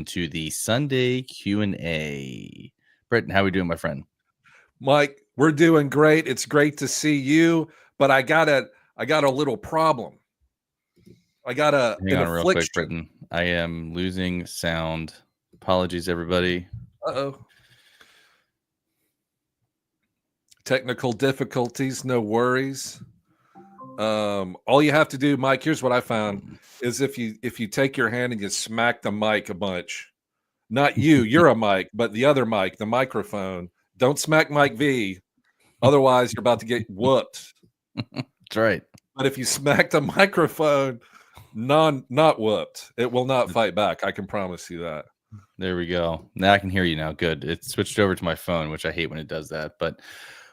into the Sunday Q&A. Britton, how are we doing, my friend? Mike, we're doing great. It's great to see you, but I got a little problem. I got an affliction. Real quick, affliction. Britton. I am losing sound. Apologies, everybody. Uh-oh. Technical difficulties, no worries. All you have to do, Mike, here's what I found, is if you take your hand and you smack the mic a bunch, not you're a mic, but the other mic, the microphone, don't smack Mike V, otherwise you're about to get whooped. That's right. But if you smack the microphone, not whooped, it will not fight back. I can promise you that. There we go. Now I can hear you now. Good. It switched over to my phone, which I hate when it does that. But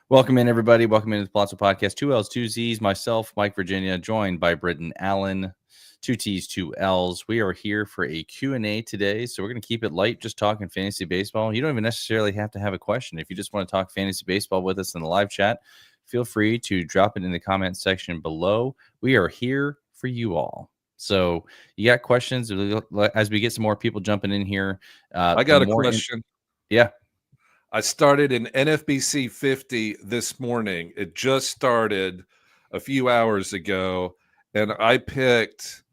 welcome in, everybody. Welcome into the Pallazzo Podcast. 2 L's, 2 Z's. Myself, Mike Virginia, joined by Britton Allan. 2 T's, 2 L's. We are here for a Q&A today, so we're going to keep it light, just talking fantasy baseball. You don't even necessarily have to have a question. If you just want to talk fantasy baseball with us in the live chat, feel free to drop it in the comment section below. We are here for you all. So you got questions as we get some more people jumping in here. I got a question. Yeah. I started an NFBC 50 this morning. It just started a few hours ago, and I picked,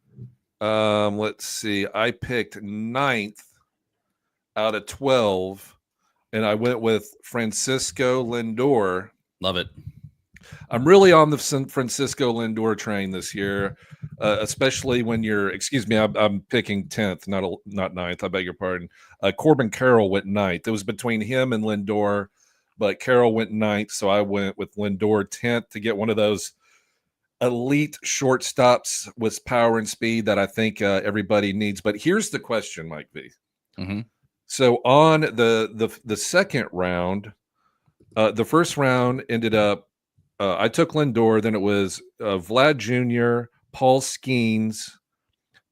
I picked 9th out of 12, and I went with Francisco Lindor. Love it. I'm really on the San Francisco Lindor train this year, especially when you're, I'm picking 10th, not 9th. I beg your pardon. Corbin Carroll went 9th. It was between him and Lindor, but Carroll went 9th, so I went with Lindor 10th to get one of those elite shortstops with power and speed that I think everybody needs. But here's the question, Mike V. Mm-hmm. So on the second round, the first round ended up, I took Lindor, then it was Vlad Jr., Paul Skeens,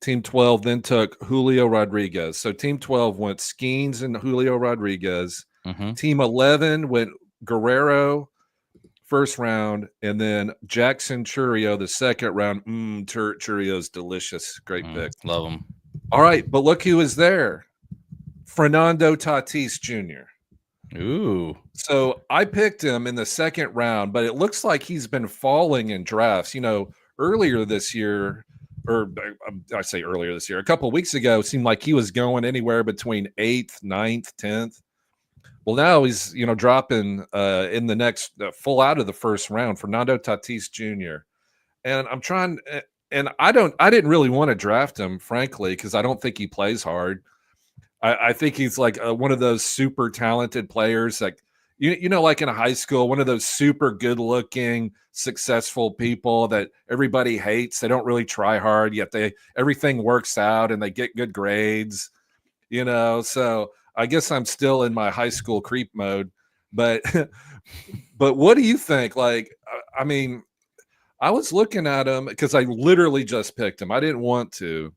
Team 12, then took Julio Rodriguez. So Team 12 went Skeens and Julio Rodriguez. Mm-hmm. Team 11 went Guerrero, first round, and then Jackson Churio, the second round. Churio's delicious. Great pick. Love him. All right, but look who is there. Fernando Tatis Jr. Ooh. So I picked him in the second round, but it looks like he's been falling in drafts. You know, earlier this year, or I say earlier this year, a couple of weeks ago, it seemed like he was going anywhere between 8th, 9th, 10th. Well, now he's, dropping in the next full out of the first round, Fernando Tatis Jr. And I'm trying, and I didn't really want to draft him, frankly, because I don't think he plays hard. I think he's like one of those super talented players, like, like in a high school, one of those super good looking, successful people that everybody hates. They don't really try hard, yet everything works out and they get good grades, so I guess I'm still in my high school creep mode, but what do you think? Like, I mean, I was looking at him because I literally just picked him. I didn't want to.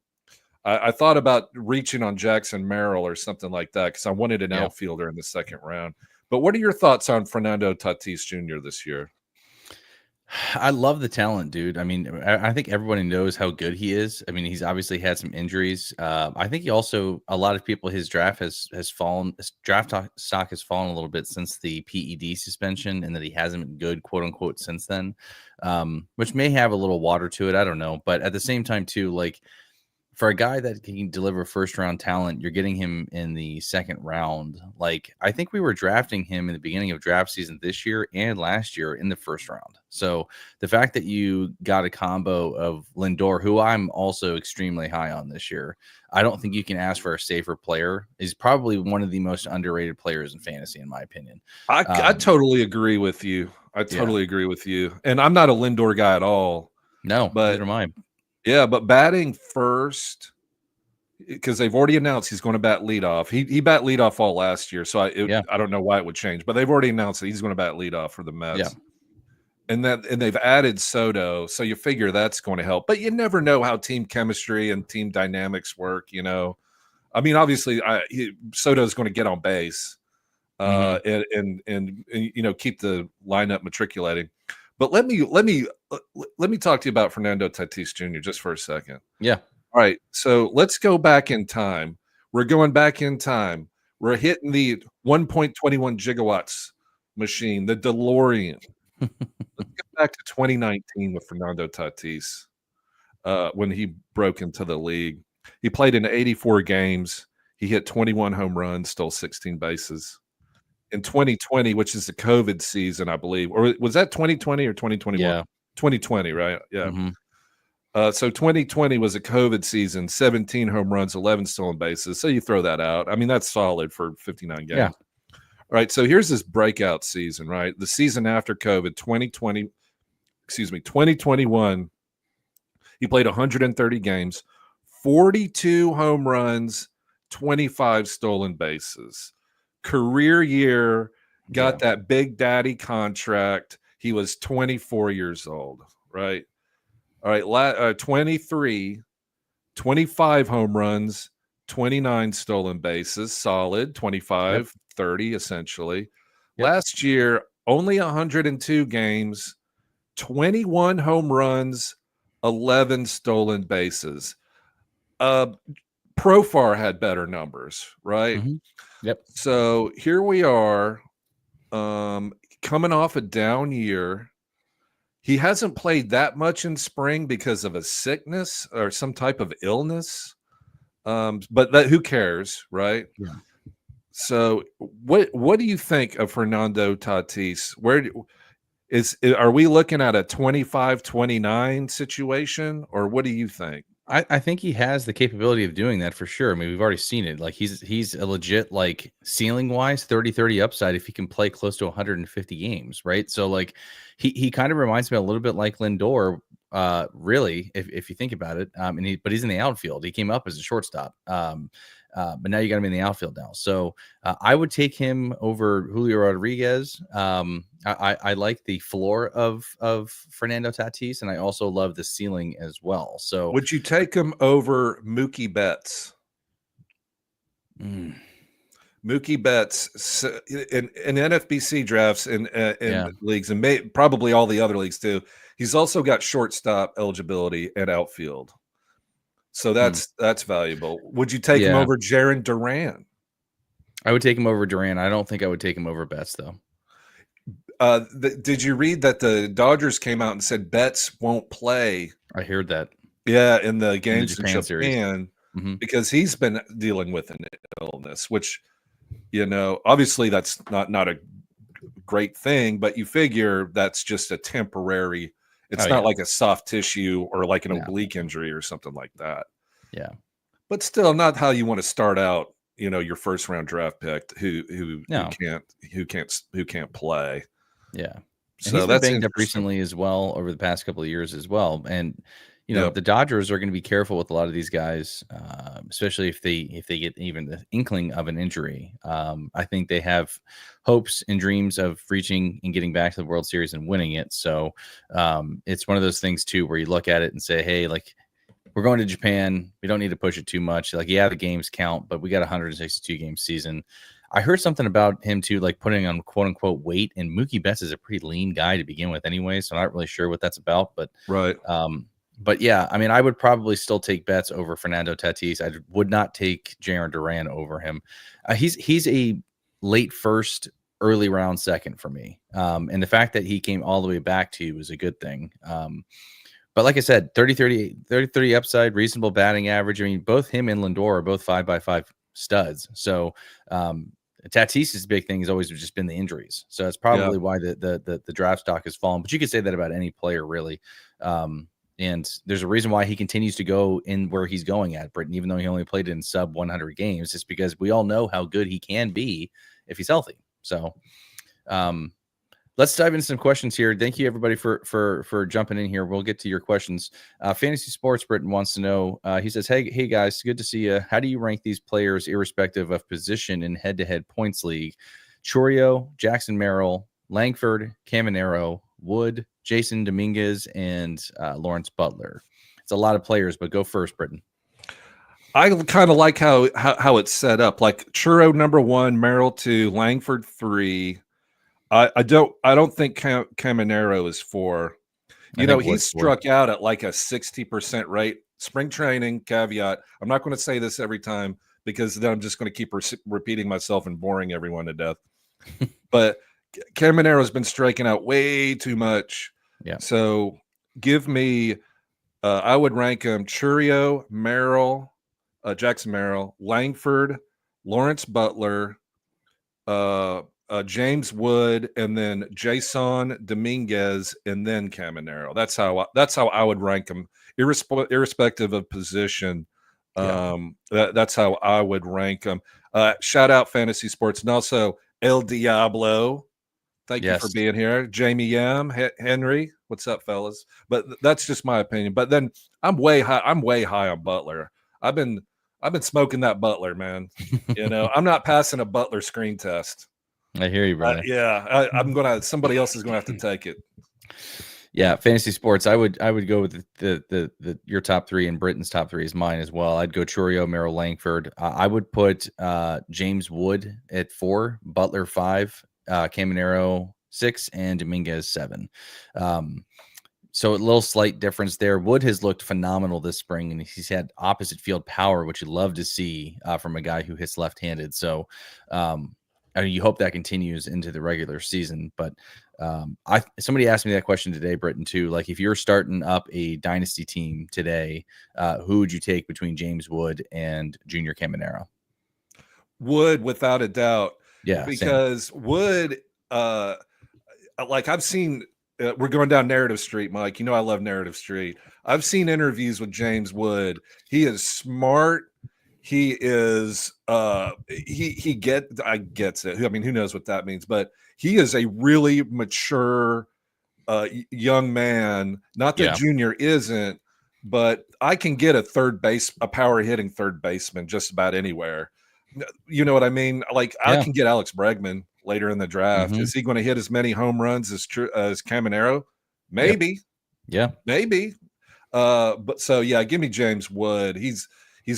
I thought about reaching on Jackson Merrill or something like that because I wanted an outfielder in the second round. But what are your thoughts on Fernando Tatis Jr. this year? I love the talent, dude. I mean, I think everybody knows how good he is. I mean, he's obviously had some injuries. I think he also, a lot of people, his draft has fallen. His draft stock has fallen a little bit since the PED suspension, and that he hasn't been good, quote unquote, since then, which may have a little water to it. I don't know. But at the same time, too, like, for a guy that can deliver first round talent, you're getting him in the second round. Like, I think we were drafting him in the beginning of draft season this year and last year in the first round. So the fact that you got a combo of Lindor, who I'm also extremely high on this year, I don't think you can ask for a safer player. He's probably one of the most underrated players in fantasy, in my opinion. I totally agree with you. I totally agree with you. And I'm not a Lindor guy at all. No, but neither am I. Yeah, but batting first, because they've already announced he's going to bat leadoff. He bat leadoff all last year, so I don't know why it would change. But they've already announced that he's going to bat leadoff for the Mets. Yeah. And they've added Soto, so you figure that's going to help. But you never know how team chemistry and team dynamics work. I mean, obviously, Soto's going to get on base, and keep the lineup matriculating. But let me talk to you about Fernando Tatis Jr. just for a second. Yeah. All right. So let's go back in time. We're going back in time. We're hitting the 1.21 gigawatts machine, the DeLorean. Let's get back to 2019 with Fernando Tatis when he broke into the league. He played in 84 games. He hit 21 home runs, stole 16 bases. In 2020, which is the COVID season, I believe, or was that 2020 or 2021? Yeah. 2020, right? Yeah. Mm-hmm. So 2020 was a COVID season, 17 home runs, 11 stolen bases. So you throw that out. I mean, that's solid for 59 games. Yeah. All right. So here's this breakout season, right? The season after COVID, 2021, he played 130 games, 42 home runs, 25 stolen bases. Career year, got that big daddy contract. He was 24 years old, right? All right, 23, 25 home runs, 29 stolen bases, solid, 25, 30 essentially. Last year, only 102 games, 21 home runs, 11 stolen bases. Profar had better numbers, right? Mm-hmm. Yep. So here we are, coming off a down year. He hasn't played that much in spring because of a sickness or some type of illness. But who cares, right? Yeah. So what do you think of Fernando Tatis? Are we looking at a 25-29 situation, or what do you think? I think he has the capability of doing that for sure. I mean, we've already seen it. Like he's a legit, like, ceiling wise 30-30 upside if he can play close to 150 games, right? So like he kind of reminds me a little bit like Lindor, really, if you think about it. But he's in the outfield. He came up as a shortstop. But now you got him in the outfield now. So I would take him over Julio Rodriguez. I like the floor of Fernando Tatis, and I also love the ceiling as well. So would you take him over Mookie Betts? Mookie Betts in NFBC drafts in leagues, and probably all the other leagues too. He's also got shortstop eligibility and outfield. So that's valuable. Would you take him over Jarren Duran? I would take him over Duran. I don't think I would take him over Betts, though. Did you read that the Dodgers came out and said Betts won't play? I heard that. Yeah, in the games in Japan series. Because he's been dealing with an illness, which, obviously that's not a great thing, but you figure that's just a temporary. It's not like a soft tissue or like an oblique injury or something like that. Yeah. But still not how you want to start out, your first round draft pick who can't play. Yeah. So he's been banged up recently as well over the past couple of years as well. And the Dodgers are going to be careful with a lot of these guys, especially if they get even the inkling of an injury. I think they have hopes and dreams of reaching and getting back to the World Series and winning it. So it's one of those things too, where you look at it and say, hey, like, we're going to Japan. We don't need to push it too much. Like, the games count, but we got a 162 game season. I heard something about him too, like putting on quote unquote weight, and Mookie Betts is a pretty lean guy to begin with anyway. So I'm not really sure what that's about, but right. But yeah, I mean, I would probably still take Betts over Fernando Tatis. I would not take Jarren Duran over him. He's a late first, early round second for me. And the fact that he came all the way back to you was a good thing. But like I said, 30-30 upside, reasonable batting average. I mean, both him and Lindor are both 5x5 studs. So Tatis's big thing has always just been the injuries. So that's probably why the draft stock has fallen. But you could say that about any player, really. And there's a reason why he continues to go in where he's going at, Britton, even though he only played in sub 100 games, just because we all know how good he can be if he's healthy. So let's dive into some questions here. Thank you, everybody, for jumping in here. We'll get to your questions. Fantasy Sports Britton wants to know, he says, hey guys, good to see you. How do you rank these players irrespective of position in head-to-head points league? Churio, Jackson Merrill, Langford, Caminero, Wood, Jason Dominguez, and Lawrence Butler. It's a lot of players, but go first, Britton. I kind of like how it's set up. Like Churro number 1, Merrill 2, Langford 3. I don't think Caminero is 4. He struck out at like a 60% rate. Spring training caveat. I'm not going to say this every time, because then I'm just going to keep repeating myself and boring everyone to death. But Caminero's been striking out way too much. Yeah. So give me, I would rank him Churio, Merrill, Jackson Merrill, Langford, Lawrence Butler, James Wood, and then Jason Dominguez, and then Caminero. That's how I would rank him, irrespective of position. That's how I would rank him. Shout out Fantasy Sports, and also El Diablo. Thank you for being here, Jamie M. Henry. What's up, fellas? But that's just my opinion. But then I'm way high on Butler. I've been smoking that Butler, man. You know, I'm not passing a Butler screen test. I hear you, brother. Somebody else is gonna have to take it. Yeah, fantasy sports. I would go with the your top three, and Britton's top three is mine as well. I'd go Churio, Merrill, Langford. I would put James Wood at 4, Butler 5, Caminero 6, and Dominguez 7. So a little slight difference there. Wood has looked phenomenal this spring, and he's had opposite field power, which you love to see from a guy who hits left-handed. So I mean, you hope that continues into the regular season. But somebody asked me that question today, Britton, too. Like, if you're starting up a dynasty team today, who would you take between James Wood and Junior Caminero? Wood, without a doubt. Yeah, because same. Wood, like I've seen, we're going down narrative street, Mike. You know I love narrative street. I've seen interviews with James Wood. He is smart. He is he gets it. I mean, who knows what that means? But he is a really mature young man. Not that Junior isn't, but I can get a power hitting third baseman just about anywhere. You know what I mean? Like I can get Alex Bregman later in the draft. Mm-hmm. Is he going to hit as many home runs as Caminero? Maybe. Yep. Yeah. Maybe. But so yeah, give me James Wood. He's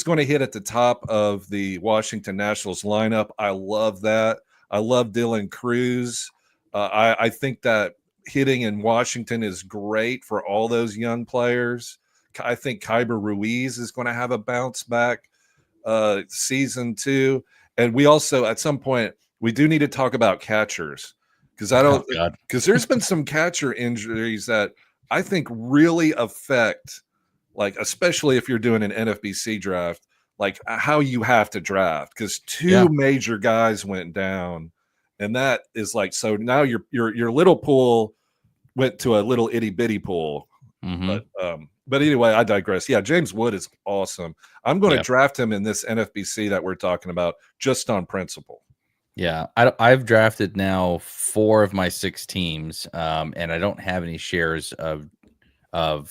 going to hit at the top of the Washington Nationals lineup. I love that. I love Dylan Cruz. I think that hitting in Washington is great for all those young players. I think Kyber Ruiz is going to have a bounce back season 2. And we also, at some point, we do need to talk about catchers because there's been some catcher injuries that I think really affect, like, especially if you're doing an NFBC draft, like how you have to draft, because 2 major guys went down, and that is like, so now your little pool went to a little itty bitty pool. Mm-hmm. But anyway, I digress. Yeah, James Wood is awesome. I'm going to draft him in this NFBC that we're talking about just on principle. Yeah, I've drafted now 4 of my 6 teams, and I don't have any shares of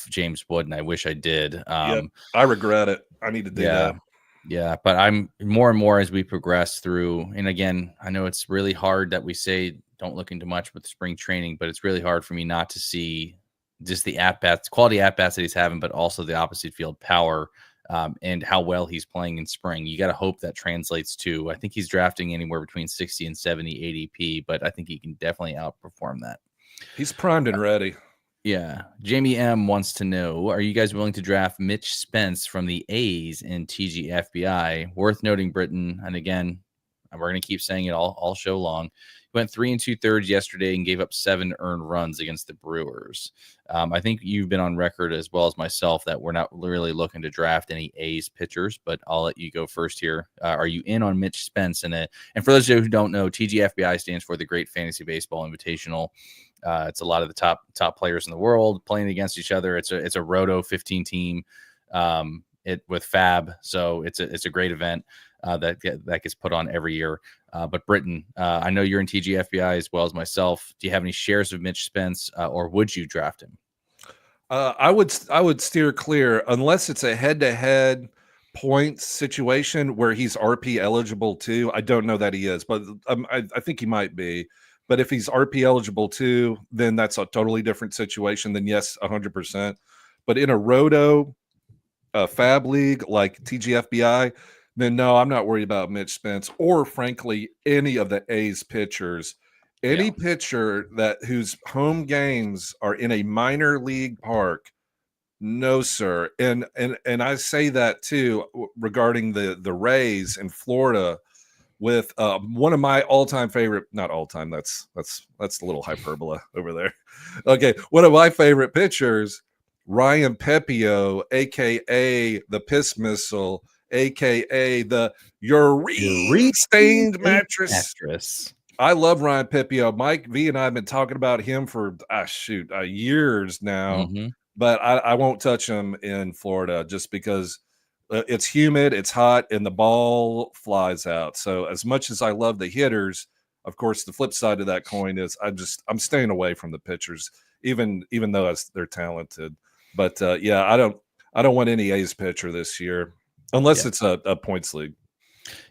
James Wood, and I wish I did. I regret it. I need to do that. Yeah, but I'm more and more as we progress through. And again, I know it's really hard that we say don't look into much with spring training, but it's really hard for me not to see just the at-bats, quality at-bats that he's having, but also the opposite field power and how well he's playing in spring. You got to hope that translates to, I think he's drafting anywhere between 60 and 70 ADP, but I think he can definitely outperform that. He's primed and ready. Yeah. Jamie M wants to know, are you guys willing to draft Mitch Spence from the A's in TGFBI? Worth noting, Britton, and again, we're going to keep saying it all show long. He went 3 2/3 yesterday and gave up 7 earned runs against the Brewers. I think you've been on record as well as myself that we're not really looking to draft any A's pitchers, but I'll let you go first here. Are you in on Mitch Spence? And for those of you who don't know, TGFBI stands for the Great Fantasy Baseball Invitational. It's a lot of the top players in the world playing against each other. It's a Roto 15 team with Fab, so it's a great event that gets put on every year. But Britton, I know you're in TGFBI as well as myself. Do you have any shares of Mitch Spence, or would you draft him? I would steer clear unless it's a head-to-head points situation where he's RP eligible too. I don't know that he is, but I think he might be. But if he's RP eligible too, then that's a totally different situation. Then yes, 100%. But in a Roto Fab league like TGFBI, then no, I'm not worried about Mitch Spence or, frankly, any of the A's pitchers. Any pitcher whose home games are in a minor league park, No, sir. And I say that too regarding the Rays in Florida with one of my all-time favorite, not all-time, that's a little hyperbola over there. Okay, one of my favorite pitchers, Ryan Pepio, aka the Piss Missile, aka the urine stained mattress. I love Ryan Pepio. Mike V and I have been talking about him for years now, but I won't touch him in Florida just because it's humid, it's hot, and the ball flies out. So as much as I love the hitters, of course, the flip side of that coin is I'm staying away from the pitchers, even though they're talented. But yeah, I don't want any A's pitcher this year unless it's a points league.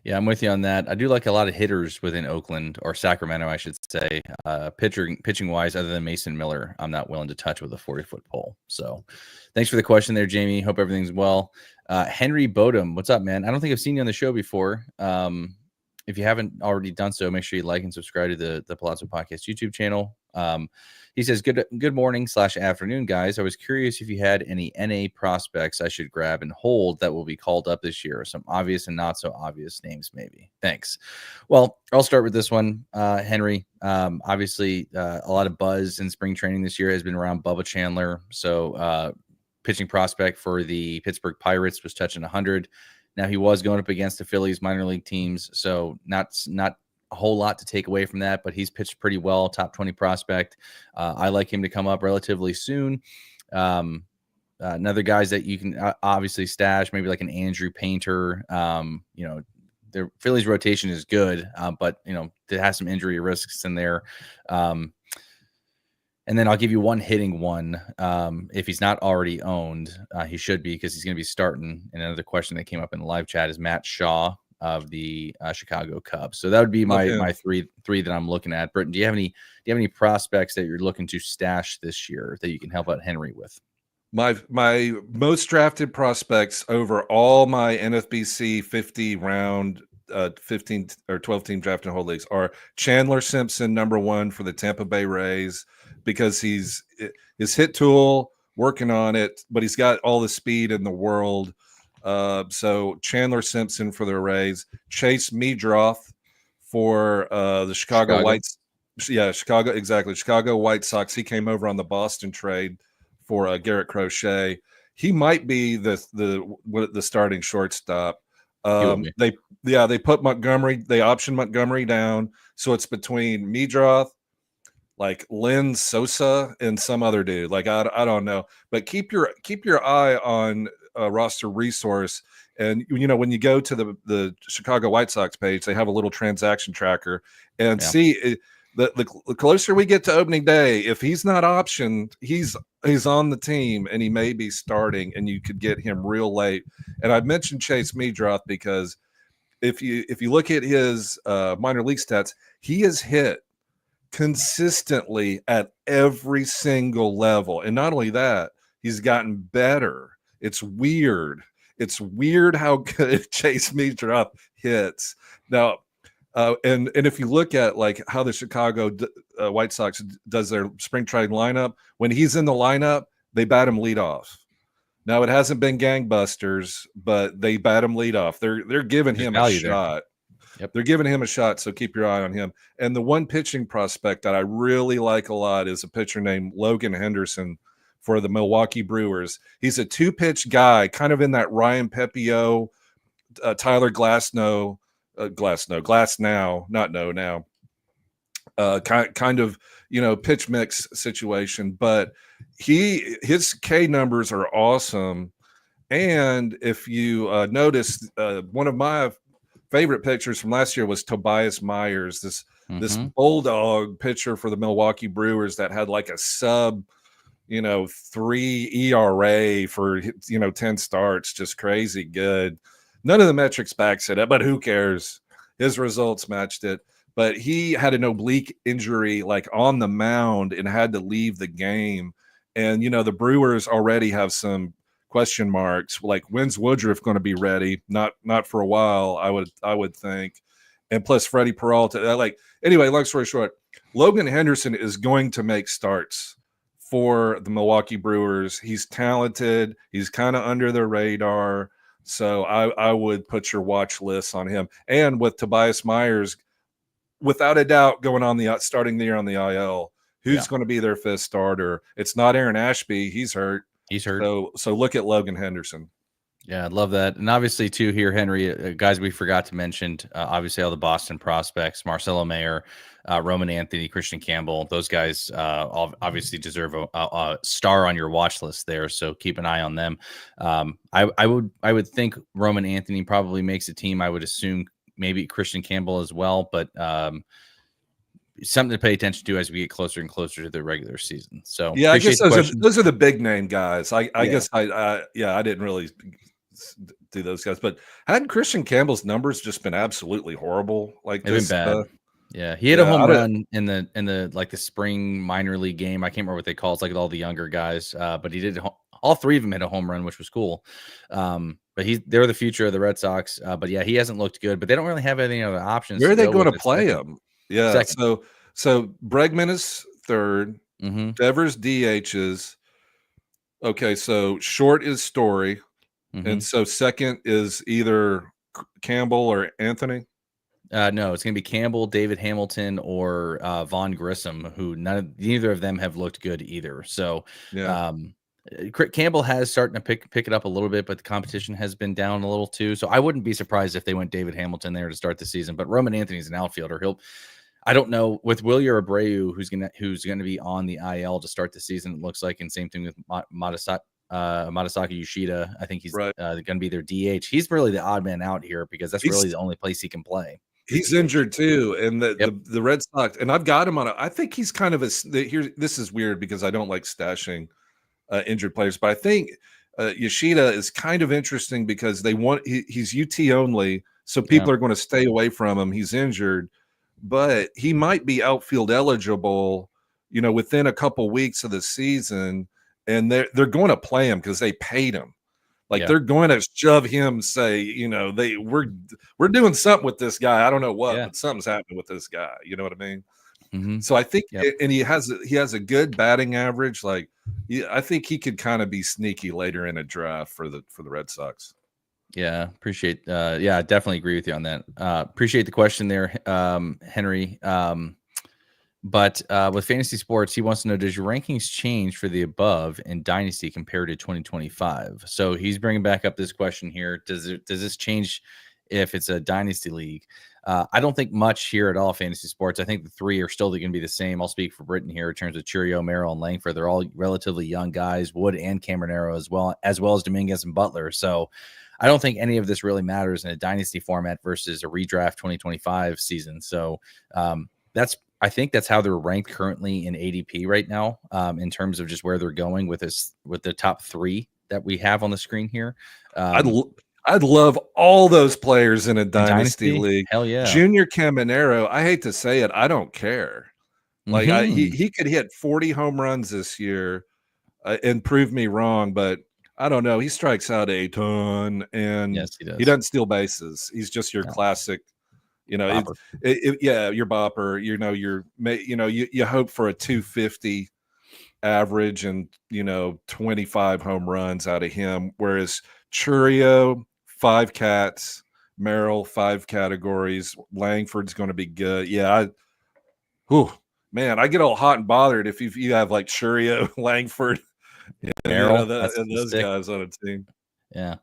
Yeah, I'm with you on that. I do like a lot of hitters within Oakland or Sacramento, I should say. Pitching wise, other than Mason Miller, I'm not willing to touch with a 40-foot pole. So thanks for the question there, Jamie. Hope everything's well. Henry Bodum, what's up, man? I don't think I've seen you on the show before. If you haven't already done so, make sure you like and subscribe to the Pallazzo Podcast YouTube channel. He says, good morning / afternoon, guys. I was curious if you had any NA prospects I should grab and hold that will be called up this year. Some obvious and not so obvious names, maybe. Thanks. Well, I'll start with this one, Henry. Obviously, a lot of buzz in spring training this year has been around Bubba Chandler. So pitching prospect for the Pittsburgh Pirates was touching 100. Now he was going up against the Phillies minor league teams, so not a whole lot to take away from that, but he's pitched pretty well, top 20 prospect. I like him to come up relatively soon. Another guys that you can obviously stash, maybe like an Andrew Painter. Their Phillies rotation is good, but it has some injury risks in there. And then I'll give you one hitting one. If he's not already owned, he should be because he's going to be starting. And another question that came up in the live chat is Matt Shaw of the Chicago Cubs. So that would be my three that I'm looking at. Britton, do you have any prospects that you're looking to stash this year that you can help out Henry with? My most drafted prospects over all my NFBC 50 round 15 or 12 team draft and hold leagues are Chandler Simpson, number 1 for the Tampa Bay Rays, because his hit tool, working on it, but he's got all the speed in the world. So Chandler Simpson for the Rays, Chase Meidroth for the Chicago Whites. Yeah, Chicago, exactly. Chicago White Sox. He came over on the Boston trade for Garrett Crochet. He might be the starting shortstop. They put Montgomery, they optioned Montgomery down, so it's between Meidroth, like Lynn Sosa, and some other dude. Like I don't know, but keep your eye on roster resource. And when you go to the Chicago White Sox page, they have a little transaction tracker, and see the closer we get to opening day, if he's not optioned, he's on the team and he may be starting, and you could get him real late. And I mentioned Chase Meidroth because if you look at his minor league stats, he has hit consistently at every single level. And not only that, he's gotten better. It's weird how good Chase Meidroth hits. Now, and if you look at like how the Chicago White Sox does their spring trade lineup, when he's in the lineup, they bat him lead off. Now, it hasn't been gangbusters, but they bat him lead off. They're giving him a shot. Yep. They're giving him a shot, so keep your eye on him. And the one pitching prospect that I really like a lot is a pitcher named Logan Henderson for the Milwaukee Brewers. He's a 2-pitch guy, kind of in that Ryan Pepio, Tyler Glasnow, kind of pitch mix situation. But his K numbers are awesome. And if you notice, one of my favorite pitchers from last year was Tobias Myers, this bulldog pitcher for the Milwaukee Brewers that had like a sub 3 ERA for 10 starts, just crazy good. None of the metrics backs it up, but who cares? His results matched it. But he had an oblique injury like on the mound and had to leave the game. And the Brewers already have some question marks, like when's Woodruff going to be ready? Not for a while, I would think. And plus Freddie Peralta. Anyway, long story short, Logan Henderson is going to make starts for the Milwaukee Brewers. He's talented. He's kind of under the radar. So I would put your watch list on him. And with Tobias Myers, without a doubt, going on the starting the year on the IL, who's going to be their fifth starter? It's not Aaron Ashby. He's hurt. He's hurt. So look at Logan Henderson. Yeah, I love that. And obviously, too, here, Henry, guys we forgot to mention, obviously, all the Boston prospects, Marcelo Mayer, Roman Anthony, Christian Campbell. Those guys obviously deserve a star on your watch list there. So keep an eye on them. I would think Roman Anthony probably makes a team. I would assume maybe Christian Campbell as well. But something to pay attention to as we get closer and closer to the regular season. So yeah, I guess those are the big name guys. I guess I didn't really do those guys, but hadn't Christian Campbell's numbers just been absolutely horrible? Like they've been bad. Yeah, he had a home run in the like the spring minor league game. I can't remember what they call it. It's like all the younger guys, but he did. All three of them hit a home run, which was cool. But they're the future of the Red Sox. But yeah, he hasn't looked good. But they don't really have any other options. Where are they going to play him? Yeah, second. So Bregman is third. Mm-hmm. Devers DHs. Okay, so short is Story. Mm-hmm. And so second is either Campbell or Anthony? No, it's going to be Campbell, David Hamilton, or Vaughn Grissom, who neither of them have looked good either. So yeah. Campbell has starting to pick it up a little bit, but the competition has been down a little too. So I wouldn't be surprised if they went David Hamilton there to start the season. But Roman Anthony's an outfielder. I don't know with Wilyer Abreu, who's gonna be on the IL to start the season. It looks like, and same thing with Madasaki Yoshida. I think he's going to be their DH. He's really the odd man out here because that's really the only place he can play. He's injured too, and the Red Sox, and I've got him on. I think he's kind of this is weird because I don't like stashing injured players, but I think Yoshida is kind of interesting because he's UT only, so people are going to stay away from him. He's injured, but he might be outfield eligible, within a couple weeks of the season. And they're going to play him because they paid him. They're going to shove him, say, we're doing something with this guy. I don't know what, but something's happening with this guy. You know what I mean? Mm-hmm. So I think, and he has a good batting average. I think he could kind of be sneaky later in a draft for the Red Sox. Yeah, appreciate. I definitely agree with you on that. Appreciate the question there, Henry. But with fantasy sports, he wants to know, does your rankings change for the above in Dynasty compared to 2025? So he's bringing back up this question here. Does this change if it's a Dynasty league? I don't think much here at all, fantasy sports. I think the three are still going to be the same. I'll speak for Britton here in terms of Churio, Merrill, and Langford. They're all relatively young guys, Wood and Caminero as well as Dominguez and Butler. So I don't think any of this really matters in a Dynasty format versus a redraft 2025 season. So I think that's how they're ranked currently in ADP right now, in terms of just where they're going with the top three that we have on the screen here. I'd love all those players in a dynasty league. Hell yeah. Junior Caminero, I hate to say it, I don't care. He could hit 40 home runs this year and prove me wrong, but I don't know. He strikes out a ton, and yes, he does. He doesn't steal bases. He's just your classic. Your bopper, you hope for a 250 average and, 25 home runs out of him. Whereas Churio, 5 cats, Merrill, 5 categories. Langford's going to be good. Yeah. I get all hot and bothered if you have like Churio, Langford, Merrill, and those guys on a team. Yeah.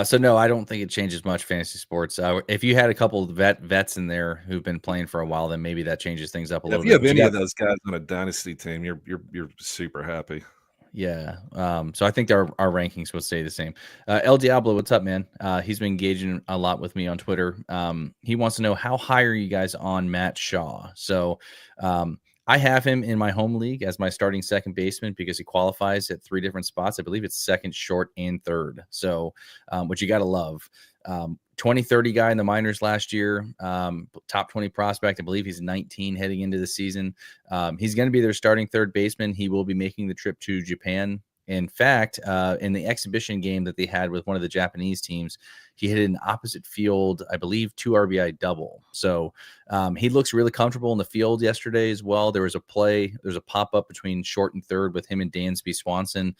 So no, I don't think it changes much fantasy sports. If you had a couple of vets in there who've been playing for a while, then maybe that changes things up a little bit. If you have any of those guys on a dynasty team, you're super happy. Yeah. So I think our rankings will stay the same. El Diablo, what's up, man? He's been engaging a lot with me on Twitter. He wants to know, how high are you guys on Matt Shaw? So I have him in my home league as my starting second baseman because he qualifies at 3 different spots. I believe it's second, short, and third. So, which you got to love. 20-30 guy in the minors last year, top 20 prospect. I believe he's 19 heading into the season. He's going to be their starting third baseman. He will be making the trip to Japan In fact, in the exhibition game that they had with one of the Japanese teams, he hit an opposite field, I believe, 2 RBI double. So he looks really comfortable in the field yesterday as well. There was a play, there's a pop up between short and third with him and Dansby Swanson.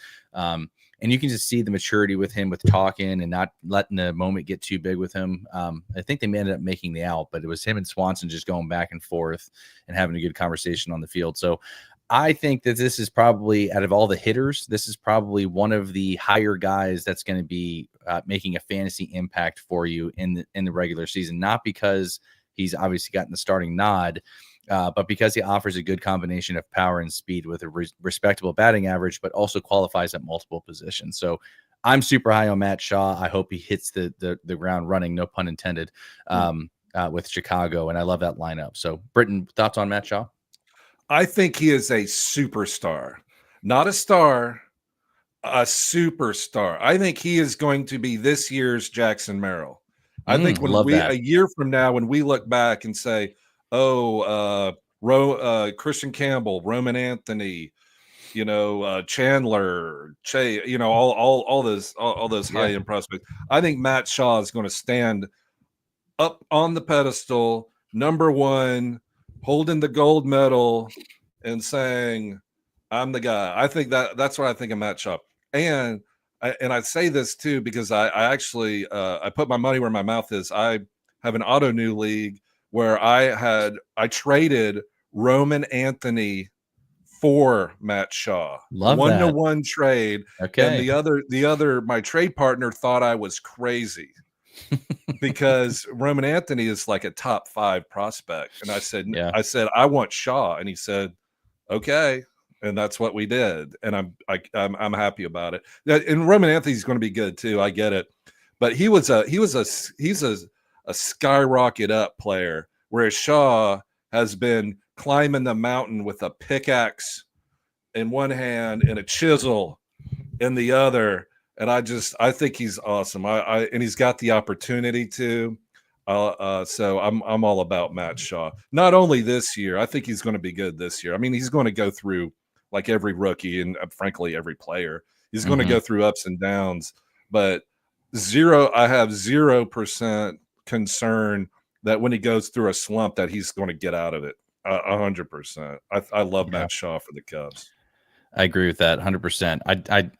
And you can just see the maturity with him with talking and not letting the moment get too big with him. I think they ended up making the out, but it was him and Swanson just going back and forth and having a good conversation on the field. So I think that this is probably, out of all the hitters, this is probably one of the higher guys that's going to be making a fantasy impact for you in the regular season. Not because he's obviously gotten the starting nod, but because he offers a good combination of power and speed with a respectable batting average, but also qualifies at multiple positions. So I'm super high on Matt Shaw. I hope he hits the ground running, no pun intended, with Chicago, and I love that lineup. So, Britton, thoughts on Matt Shaw? I think he is a superstar, not a star, a superstar. I think he is going to be this year's Jackson Merrill. I think when a year from now, when we look back and say, Christian Campbell, Roman Anthony, Chandler, Che, all those high end prospects, I think Matt Shaw is going to stand up on the pedestal, number one, holding the gold medal and saying, I'm the guy. I think that's what I think of Matt Shaw. And I say this too, because I actually I put my money where my mouth is. I have an auto new league where I traded Roman Anthony for Matt Shaw. Love that. One 1-to-1 trade. Okay. And the other, my trade partner thought I was crazy. Because Roman Anthony is like a top 5 prospect. And I said, I want Shaw. And he said, okay. And that's what we did. And I'm happy about it. And Roman Anthony's going to be good too. I get it. But he's a skyrocket up player, whereas Shaw has been climbing the mountain with a pickaxe in one hand and a chisel in the other. And I think he's awesome. And he's got the opportunity to. So I'm all about Matt Shaw. Not only this year, I think he's going to be good this year. I mean, he's going to go through, like every rookie and frankly every player, he's going to go through ups and downs. But I have 0% concern that when he goes through a slump that he's going to get out of it. 100%. I love Matt Shaw for the Cubs. I agree with that 100%.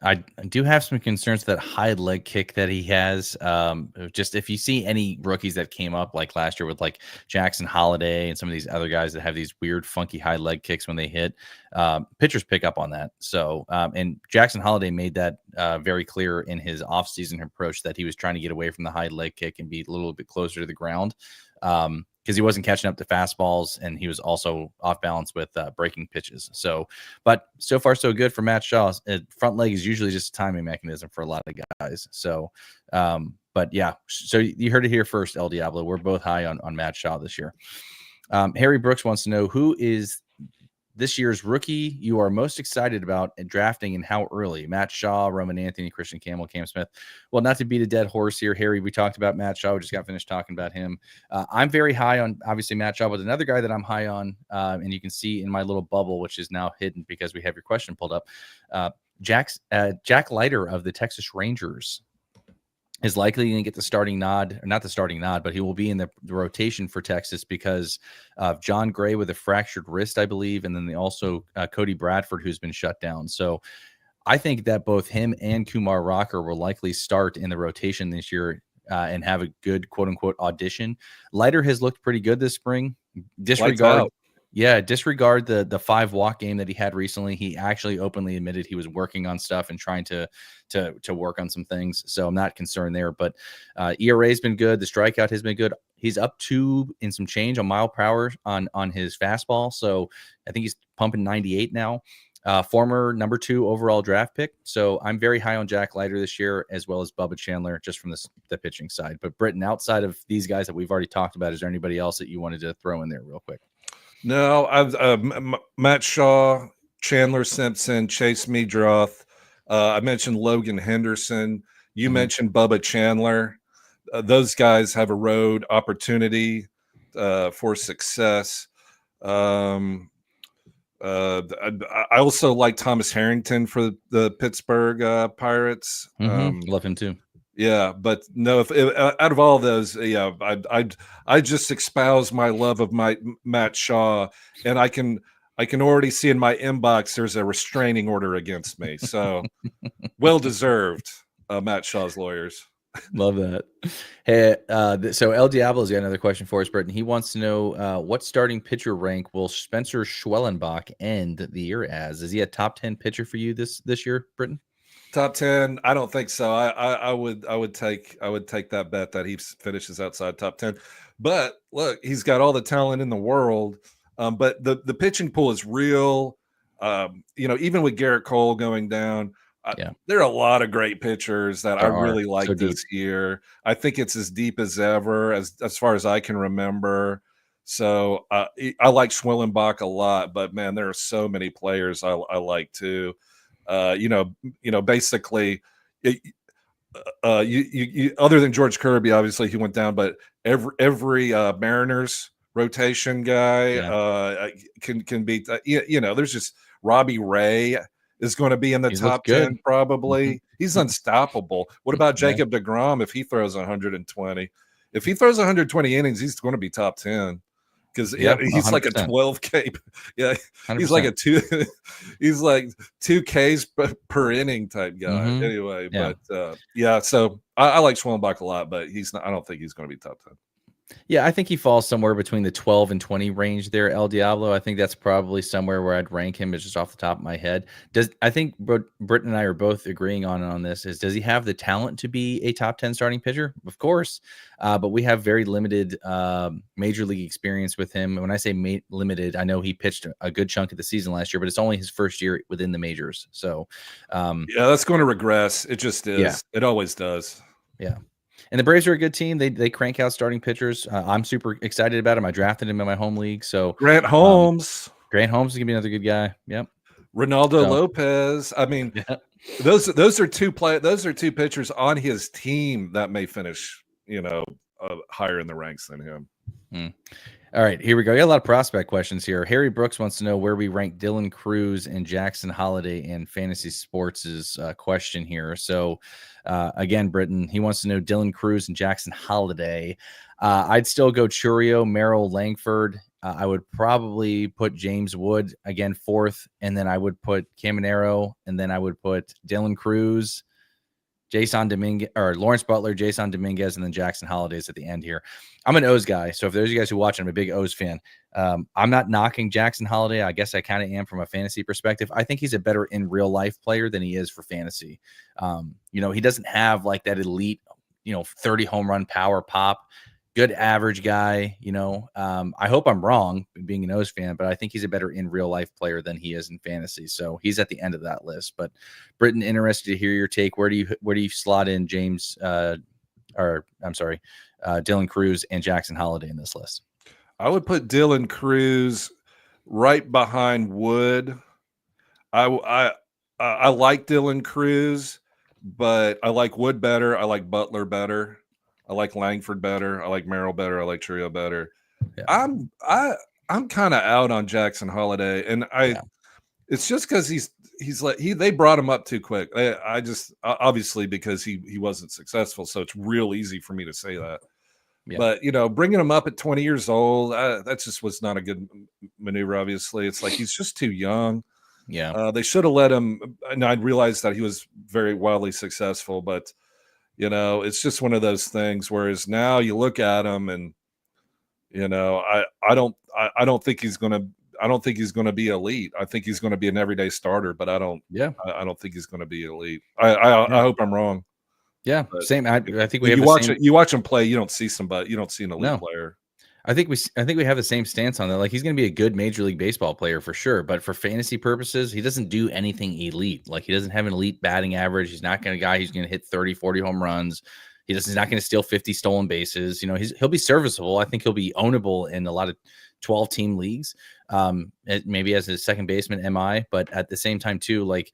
I do have some concerns with that high leg kick that he has. Just if you see any rookies that came up like last year with like Jackson Holliday and some of these other guys that have these weird, funky high leg kicks when they hit, pitchers pick up on that. So, and Jackson Holliday made that very clear in his offseason approach that he was trying to get away from the high leg kick and be a little bit closer to the ground. Because he wasn't catching up to fastballs, and he was also off balance with breaking pitches. So, but so far so good for Matt Shaw. Front leg is usually just a timing mechanism for a lot of guys. So, but yeah, so you heard it here first, El Diablo. We're both high on Matt Shaw this year. Harry Brooks wants to know, who is this year's rookie you are most excited about drafting and how early? Matt Shaw, Roman Anthony, Christian Campbell, Cam Smith. Well, not to beat a dead horse here, Harry, we talked about Matt Shaw. We just got finished talking about him. I'm very high on, obviously, Matt Shaw, but another guy that I'm high on, and you can see in my little bubble, which is now hidden because we have your question pulled up, Jac Leiter of the Texas Rangers is likely going to get the starting nod, or not the starting nod, but he will be in the rotation for Texas because of John Gray with a fractured wrist, I believe. And then they also Cody Bradford, who's been shut down. So I think that both him and Kumar Rocker will likely start in the rotation this year and have a good quote unquote audition. Leiter has looked pretty good this spring. Disregard the 5 walk game that he had recently. He actually openly admitted he was working on stuff and trying to work on some things. So I'm not concerned there. But ERA has been good. The strikeout has been good. He's up 2 in some change on mile per hour on his fastball. So I think he's pumping 98 now. Former number 2 overall draft pick. So I'm very high on Jac Leiter this year, as well as Bubba Chandler, just from the pitching side. But Britton, outside of these guys that we've already talked about, is there anybody else that you wanted to throw in there real quick? No, I've Matt Shaw, Chandler, Simpson, Chase Meidroth. I mentioned Logan Henderson. You mentioned Bubba Chandler. Those guys have a road opportunity for success. I also like Thomas Harrington for the Pittsburgh Pirates. Love him too. Yeah, but no, if out of all those, yeah, I just espouse my love of my Matt Shaw, and I can already see in my inbox there's a restraining order against me. So well deserved, Matt Shaw's lawyers. Love that. Hey, so El Diablo's got another question for us, Britton. He wants to know what starting pitcher rank will Spencer Schellenbach end the year as? Is he a top 10 pitcher for you this year, Britton? Top 10? I don't think so. I would take that bet that he finishes outside top 10. But look, he's got all the talent in the world. But the pitching pool is real. Even with Garrett Cole going down, there are a lot of great pitchers that I really like this year. I think it's as deep as ever, as far as I can remember. So I like Schellenbach a lot, but man, there are so many players I like too. Basically, you other than George Kirby, obviously he went down, but every Mariners rotation guy can beat. There's just Robbie Ray is going to be in the top 10 probably. He's unstoppable. What about Jacob deGrom if he throws 120? If he throws 120 innings, he's going to be top 10. Because he's 100%. Like a 12K. Yeah, 100%. He's like he's like 2Ks per inning type guy. Anyway, but so I like Schellenbach a lot, but he's not. I don't think he's going to be top 10. Yeah, I think he falls somewhere between the 12 and 20 range there, El Diablo. I think that's probably somewhere where I'd rank him. It's just off the top of my head. I think Britton and I are both agreeing on this. Does he have the talent to be a top 10 starting pitcher? Of course. But we have very limited major league experience with him. When I say limited, I know he pitched a good chunk of the season last year, but it's only his first year within the majors. So that's going to regress. It just is. Yeah. It always does. Yeah. And the Braves are a good team. They crank out starting pitchers. I'm super excited about him. I drafted him in my home league. So Grant Holmes. Grant Holmes is gonna be another good guy. Yep. Ronaldo Lopez. I mean, those are two pitchers on his team that may finish, higher in the ranks than him. All right, here we go. We got a lot of prospect questions here. Harry Brooks wants to know where we rank Dylan Cruz and Jackson Holliday in fantasy sports' question here. So, again, Britton, he wants to know Dylan Cruz and Jackson Holliday. I'd still go Churio, Merrill, Langford. I would probably put James Wood again fourth, and then I would put Caminero, and then I would put Dylan Cruz, Jason Dominguez, or Lawrence Butler, Jason Dominguez, and then Jackson Hollidays at the end here. I'm an O's guy, so if there's you guys who watch, I'm a big O's fan. I'm not knocking Jackson Holliday. I guess I kind of am from a fantasy perspective. I think he's a better in real life player than he is for fantasy. He doesn't have like that elite, 30 home run power pop. Good average guy, I hope I'm wrong being an O's fan, but I think he's a better in real life player than he is in fantasy. So he's at the end of that list. But Britton, interested to hear your take. Where do you slot in Dylan Cruz and Jackson Holliday in this list? I would put Dylan Cruz right behind Wood. I like Dylan Cruz, but I like Wood better. I like Butler better. I like Langford better. I like Merrill better. I like Churio better. Yeah. I'm kind of out on Jackson Holliday, and it's just because they brought him up too quick. I just obviously because he wasn't successful, so it's real easy for me to say that. Yeah. But bringing him up at 20 years old, that just was not a good maneuver. Obviously, it's like he's just too young. Yeah, they should have let him. And I realized that he was very wildly successful, but. It's just one of those things. Whereas now you look at him, and I don't think he's gonna be elite. I think he's gonna be an everyday starter, but I don't think he's gonna be elite. I hope I'm wrong. Yeah, but same. I think we have you watch him play. You don't see an elite player. I think we have the same stance on that. Like he's going to be a good Major League Baseball player for sure, but for fantasy purposes, he doesn't do anything elite. Like he doesn't have an elite batting average. He's not going to guy who's going to hit 30, 40 home runs. He's not going to steal 50 stolen bases. He'll be serviceable. I think he'll be ownable in a lot of 12-team leagues. Maybe as a second baseman, but at the same time too, like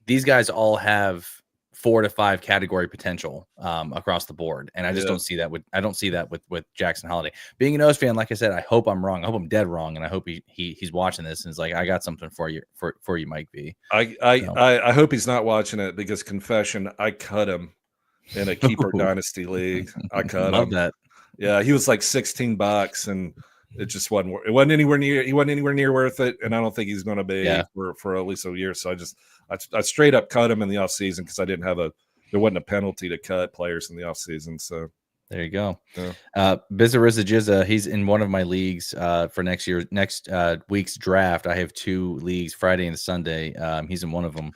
these guys all have 4 to 5 category potential across the board, and I just don't see that with Jackson Holliday. Being an O's fan, like I said, I hope I'm wrong. I hope I'm dead wrong, and I hope he's watching this and is like, I got something for you, Mike V. I hope he's not watching it, because confession, I cut him in a keeper dynasty league. I cut Love him. that. Yeah, he was like $16, and it just wasn't. It wasn't anywhere near. He wasn't anywhere near worth it, and I don't think he's going to be for at least a year. So I straight up cut him in the offseason because I didn't have there wasn't a penalty to cut players in the offseason. So there you go. Yeah. Bizarrizza Jizza, he's in one of my leagues for next week's draft. I have 2 leagues, Friday and Sunday. He's in one of them,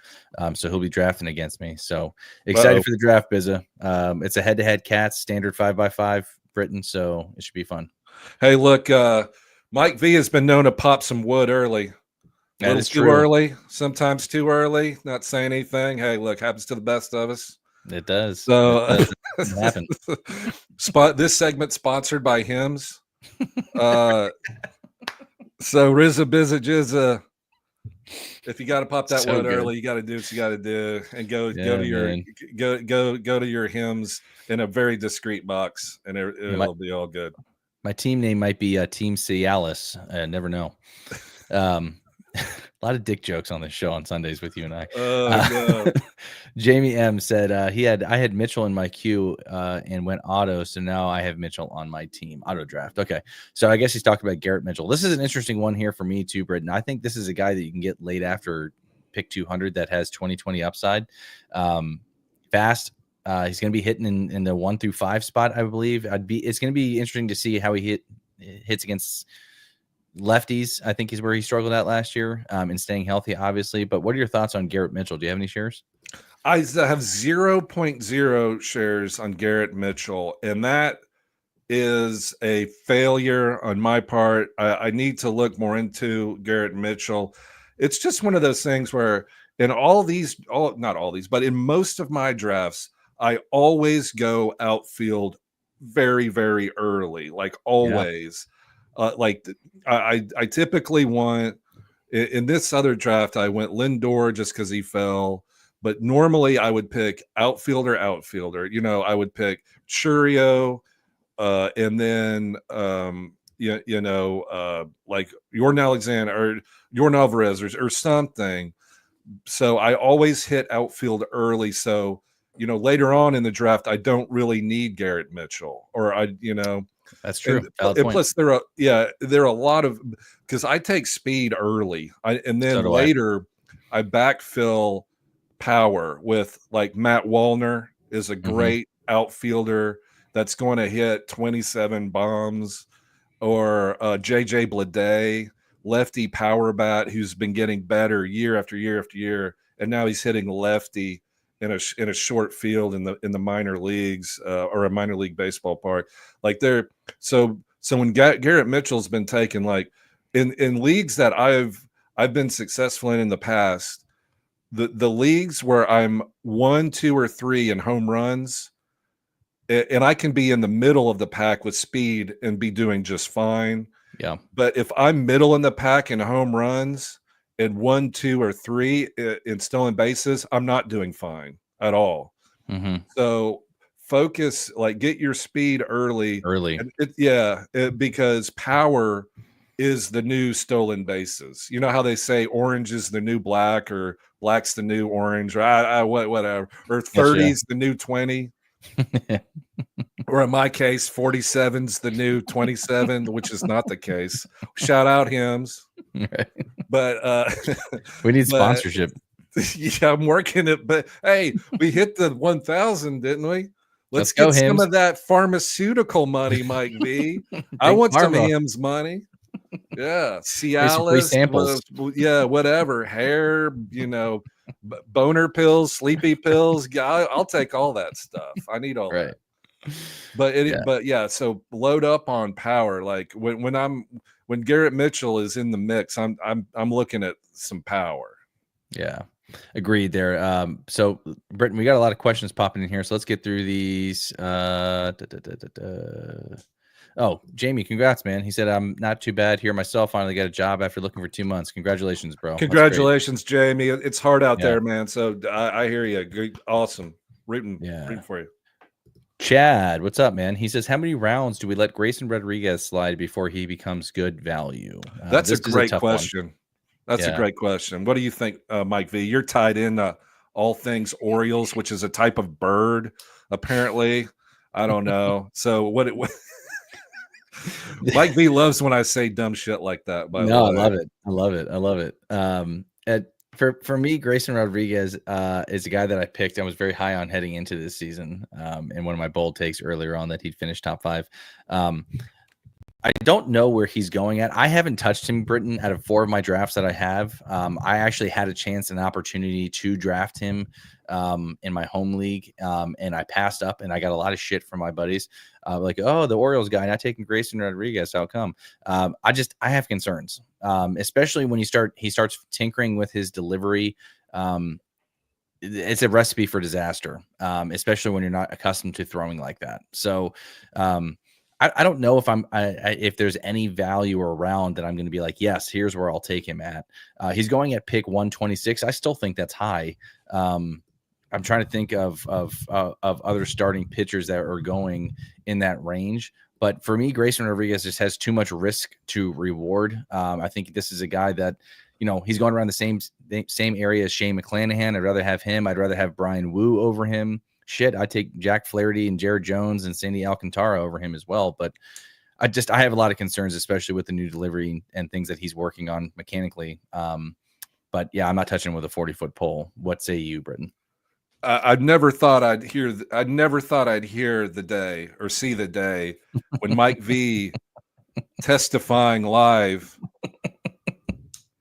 so he'll be drafting against me. So excited for the draft, Bizza. It's a head-to-head Cats standard 5x5 Britton, so it should be fun. Hey, look, Mike V has been known to pop some wood early. That is too true. early, sometimes too early. Not saying anything. Hey, look, happens to the best of us. It does. So it happen. This segment sponsored by Hims. So Rizza Bizza Jizza, if you got to pop that wood early, you got to do what you got to do, and go to your Hims in a very discreet box, and it'll be all good. My team name might be Team Cialis. I never know. A lot of dick jokes on this show on Sundays with you and I. Jamie M said I had Mitchell in my queue and went auto, so now I have Mitchell on my team auto draft. Okay, so I guess he's talking about Garrett Mitchell. This is an interesting one here for me too, Britton. I think this is a guy that you can get late after pick 200 that has 2020 upside. Fast. He's going to be hitting in the 1 through 5 spot, I believe. It's going to be interesting to see how he hits against lefties. I think is where he struggled at last year, and staying healthy, obviously. But what are your thoughts on Garrett Mitchell? Do you have any shares? I have 0.0 shares on Garrett Mitchell, and that is a failure on my part. I need to look more into Garrett Mitchell. It's just one of those things where in not all these, but in most of my drafts, I always go outfield very, very early, like always. I typically want, in this other draft, I went Lindor just because he fell. But normally I would pick outfielder. I would pick Churio, and then like Jordan Alexander or Jordan Alvarez or something. So I always hit outfield early. So later on in the draft, I don't really need Garrett Mitchell, That's true. And plus, there are a lot of, because I take speed early, and then later I backfill power with, like, Matt Wallner is a great outfielder that's going to hit 27 bombs, or JJ Bleday, lefty power bat who's been getting better year after year after year, and now he's hitting lefty in a short field in the minor leagues, or a minor league baseball park. Like so when Garrett Mitchell's been taken, like in leagues that I've been successful in the past, the leagues where I'm 1, 2, or 3 in home runs, and I can be in the middle of the pack with speed and be doing just fine. Yeah. But if I'm middle in the pack in home runs and 1, 2, or 3 in stolen bases, I'm not doing fine at all. So focus, like, get your speed early. And because power is the new stolen bases. You know how they say orange is the new black, or black's the new orange, or whatever, or 30's the new 20. Or in my case, 47's the new 27, which is not the case. Shout out Hims. Right. But we need sponsorship. Yeah, I'm working it. But hey, we hit the 1,000, didn't we? Let's get some of that pharmaceutical money, Mike V. I want some Hims money. Yeah, Cialis, samples. Yeah, whatever. Hair, boner pills, sleepy pills. I'll take all that stuff. I need all that. But so load up on power. Like when Garrett Mitchell is in the mix, I'm looking at some power. Yeah. Agreed there. So Britton, we got a lot of questions popping in here, so let's get through these. Oh, Jamie, congrats, man. He said, I'm not too bad here myself. Finally got a job after looking for 2 months. Congratulations, bro. That's great. Congratulations, Jamie. It's hard out Yeah. there, man. So I hear you. Good, awesome. Rooting for you. Chad, what's up, man? He says, how many rounds do we let Grayson Rodriguez slide before he becomes good value? That's This a great question. One. That's a great question. What do you think, Mike V? You're tied in all things Orioles, which is a type of bird, apparently. I don't know. So what Mike V loves when I say dumb shit like that. By the way, I love it. I love it. For me, Grayson Rodriguez is a guy that I picked. I was very high on heading into this season. In one of my bold takes earlier on that he'd finish top 5. I don't know where he's going at. I haven't touched him, Britton, out of 4 of my drafts that I have. I actually had a chance and opportunity to draft him in my home league, and I passed up, and I got a lot of shit from my buddies. Like, oh, the Orioles guy not taking Grayson Rodriguez. How come? I have concerns, especially when he starts tinkering with his delivery. It's a recipe for disaster, especially when you're not accustomed to throwing like that. So, I don't know if if there's any value around that I'm going to be like, yes, here's where I'll take him at. He's going at pick 126. I still think that's high. I'm trying to think of other starting pitchers that are going in that range. But for me, Grayson Rodriguez just has too much risk to reward. I think this is a guy that, he's going around the same area as Shane McClanahan. I'd rather have him. I'd rather have Brian Wu over him. Shit, I take Jack Flaherty and Jared Jones and Sandy Alcantara over him as well. But I have a lot of concerns, especially with the new delivery and things that he's working on mechanically. But yeah, I'm not touching him with a 40-foot pole. What say you, Britton? I'd never thought I'd hear the day or see the day when Mike V testifying live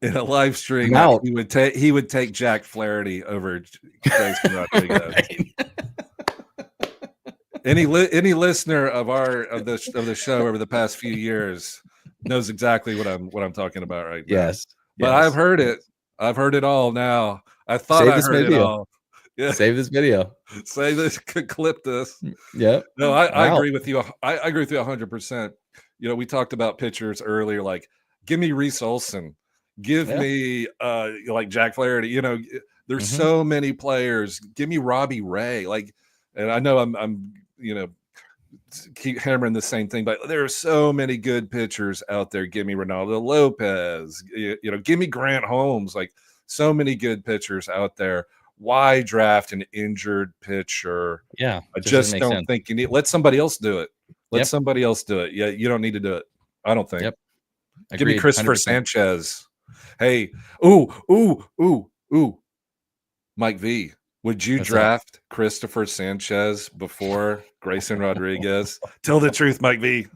in a live stream that he would take Jack Flaherty over Grayson Rodriguez. Right. Any listener of the show over the past few years knows exactly what I'm talking about right now. Yes. But I've heard it. I've heard it all now. I thought I heard it all. Yeah. Save this video. Save this. Clip this. Yeah. No, I agree with you. I agree with you 100%. We talked about pitchers earlier. Like, give me Reese Olson. Give me like Jack Flaherty. There's so many players. Give me Robbie Ray. Like, and I know I'm keep hammering the same thing, but there are so many good pitchers out there. Give me Ronaldo Lopez. Give me Grant Holmes. Like, so many good pitchers out there. Why draft an injured pitcher? Yeah, I just don't think you need. Let somebody else do it. Let somebody else do it. Yeah, you don't need to do it. I don't think. Yep. Give me Christopher 100%. Sanchez. Hey, ooh. Mike V, would you draft Christopher Sanchez before Grayson Rodriguez? Tell the truth, Mike V.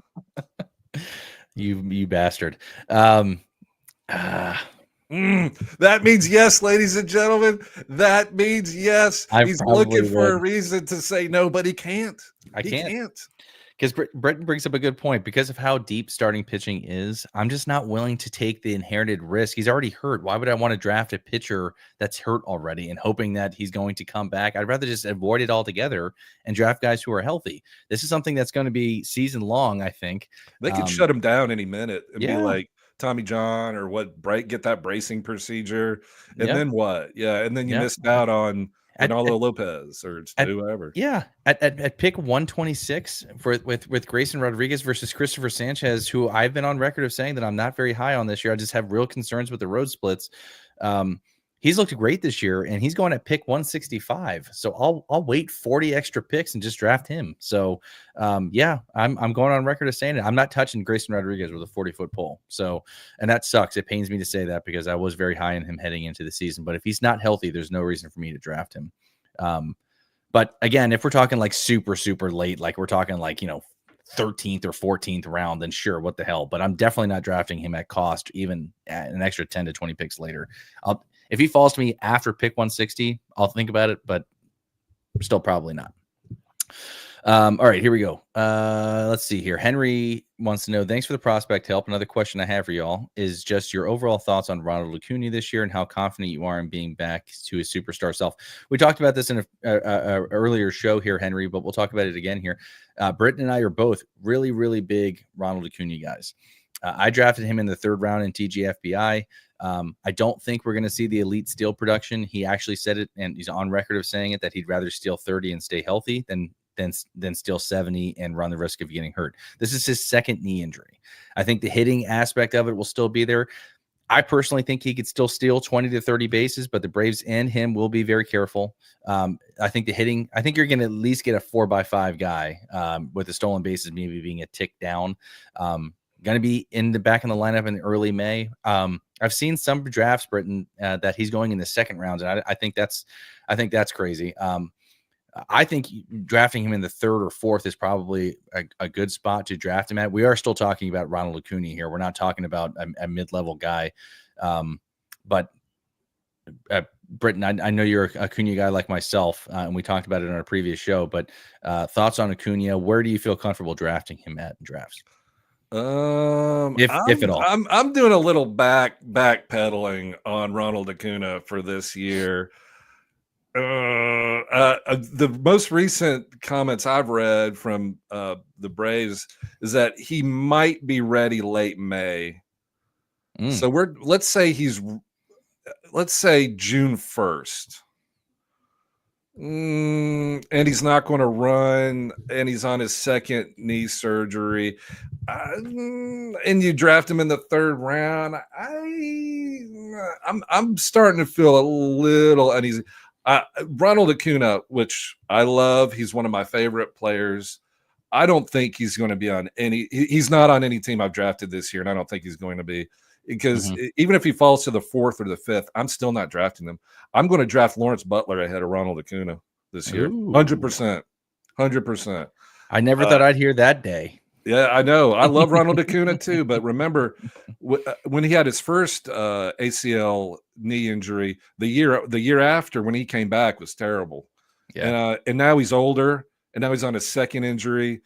You bastard. That means yes, ladies and gentlemen. That means yes. He's looking for a reason to say no, but he can't. He can't. Because Britton brings up a good point. Because of how deep starting pitching is, I'm just not willing to take the inherited risk. He's already hurt. Why would I want to draft a pitcher that's hurt already and hoping that he's going to come back? I'd rather just avoid it altogether and draft guys who are healthy. This is something that's going to be season long, I think. They could shut him down any minute and be like Tommy John or get that bracing procedure. And then what? Yeah. And then you missed out on Ronaldo Lopez or whoever. Yeah. At pick 126 with Grayson Rodriguez versus Christopher Sanchez, who I've been on record of saying that I'm not very high on this year. I just have real concerns with the road splits. He's looked great this year, and he's going at pick 165. So I'll wait 40 extra picks and just draft him. So I'm going on record of saying it. I'm not touching Grayson Rodriguez with a 40-foot pole. So, and that sucks. It pains me to say that because I was very high on him heading into the season. But if he's not healthy, there's no reason for me to draft him. But again, if we're talking like super, super late, like we're talking like, 13th or 14th round, then sure, what the hell. But I'm definitely not drafting him at cost, even at an extra 10 to 20 picks later. If he falls to me after pick 160, I'll think about it, but still probably not. All right, here we go. Let's see here. Henry wants to know, thanks for the prospect help. Another question I have for y'all is just your overall thoughts on Ronald Acuna this year and how confident you are in being back to his superstar self. We talked about this in a earlier show here, Henry, but we'll talk about it again here. Britton and I are both really, really big Ronald Acuna guys. I drafted him in the 3rd round in TGFBI. I don't think we're going to see the elite steal production. He actually said it, and he's on record of saying it, that he'd rather steal 30 and stay healthy than steal 70 and run the risk of getting hurt. This is his 2nd knee injury. I think the hitting aspect of it will still be there. I personally think he could still steal 20 to 30 bases, but the Braves and him will be very careful. I think the hitting, I think you're going to at least get a 4x5 guy with the stolen bases maybe being a tick down. Going to be back in the lineup in early May. I've seen some drafts, Britton, that he's going in the 2nd rounds, and I think that's crazy. I think drafting him in the 3rd or 4th is probably a good spot to draft him at. We are still talking about Ronald Acuna here. We're not talking about a mid-level guy. But Britton, I know you're a Acuna guy like myself, and we talked about it on our previous show. But thoughts on Acuna? Where do you feel comfortable drafting him at in drafts? If at all. I'm doing a little backpedaling on Ronald Acuna for this year. The most recent comments I've read from the Braves is that he might be ready late May. So let's say June 1st. And he's not going to run, and he's on his 2nd knee surgery. And you draft him in the 3rd round. I'm starting to feel a little uneasy. Ronald Acuna, which I love, he's one of my favorite players. I don't think he's going to be on he's not on any team I've drafted this year, and I don't think he's going to be, because even if he falls to the 4th or the 5th, I'm still not drafting him. I'm going to draft Lawrence Butler ahead of Ronald Acuna this year. 100%. 100%. I never thought I'd hear that day. Yeah, I know. I love Ronald Acuna too, but remember when he had his first ACL knee injury, the year after when he came back was terrible. Yeah. And now he's older, and now he's on his 2nd injury.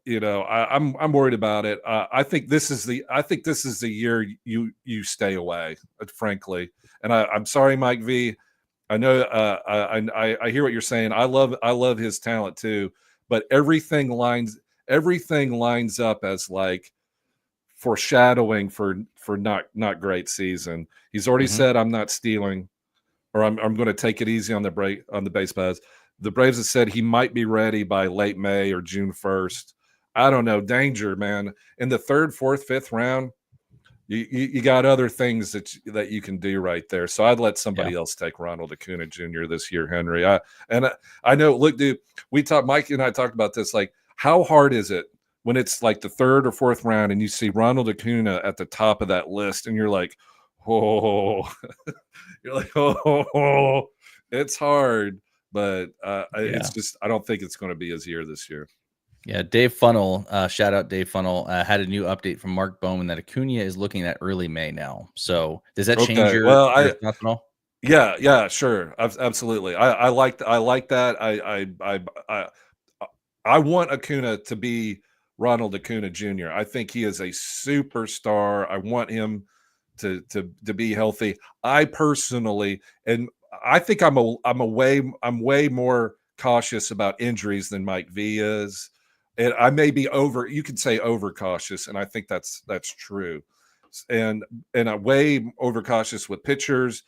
You know, I'm worried about it. I think this is the year you stay away, frankly. And I'm sorry, Mike V. I know I hear what you're saying. I love his talent too, but everything lines up as like foreshadowing for not great season. He's already said, I'm not stealing, or I'm going to take it easy on the base paths. The Braves have said he might be ready by late May or June 1st. I don't know. Danger, man. In the 3rd, 4th, 5th round, you got other things that you can do right there. So I'd let somebody else take Ronald Acuna Jr. this year, Henry. I know. Look, dude, Mike and I talked about this. Like, how hard is it when it's like the 3rd or 4th round and you see Ronald Acuna at the top of that list, and you're like, oh, it's hard. But it's just, I don't think it's going to be his year this year. Yeah, Dave Funnel, shout out Dave Funnel, had a new update from Mark Bowman that Acuna is looking at early May now. So does that change your thoughts at all? Yeah, sure, absolutely. I like that. I want Acuna to be Ronald Acuna Jr. I think he is a superstar. I want him to be healthy. I personally, and I think I'm way more cautious about injuries than Mike V is. And I may be you could say overcautious, and I think that's true. And I'm way overcautious with pitchers,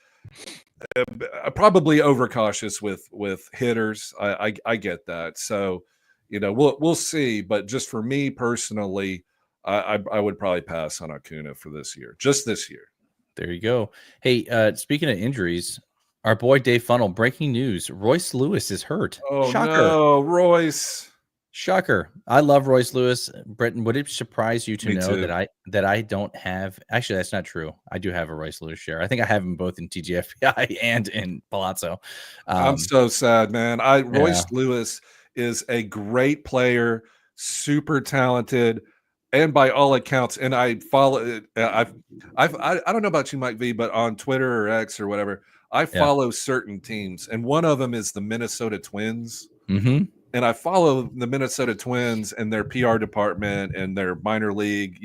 probably overcautious with hitters. I get that. So, you know, we'll see. But just for me personally, I would probably pass on Acuna for this year, just this year. There you go. Hey, speaking of injuries, our boy Dave Funnel, breaking news: Royce Lewis is hurt. Oh, shocker! No, Royce. Shocker. I love Royce Lewis. Britton, would it surprise you to Me know too. that I don't have? Actually, that's not true. I do have a Royce Lewis share. I think I have him both in TGFBI and in Pallazzo. I'm so sad, man. Royce Lewis is a great player, super talented, and by all accounts, and I follow. I don't know about you, Mike V, but on Twitter or X or whatever, I follow certain teams, and one of them is the Minnesota Twins. Mm-hmm. and I follow the Minnesota Twins and their PR department and their minor league,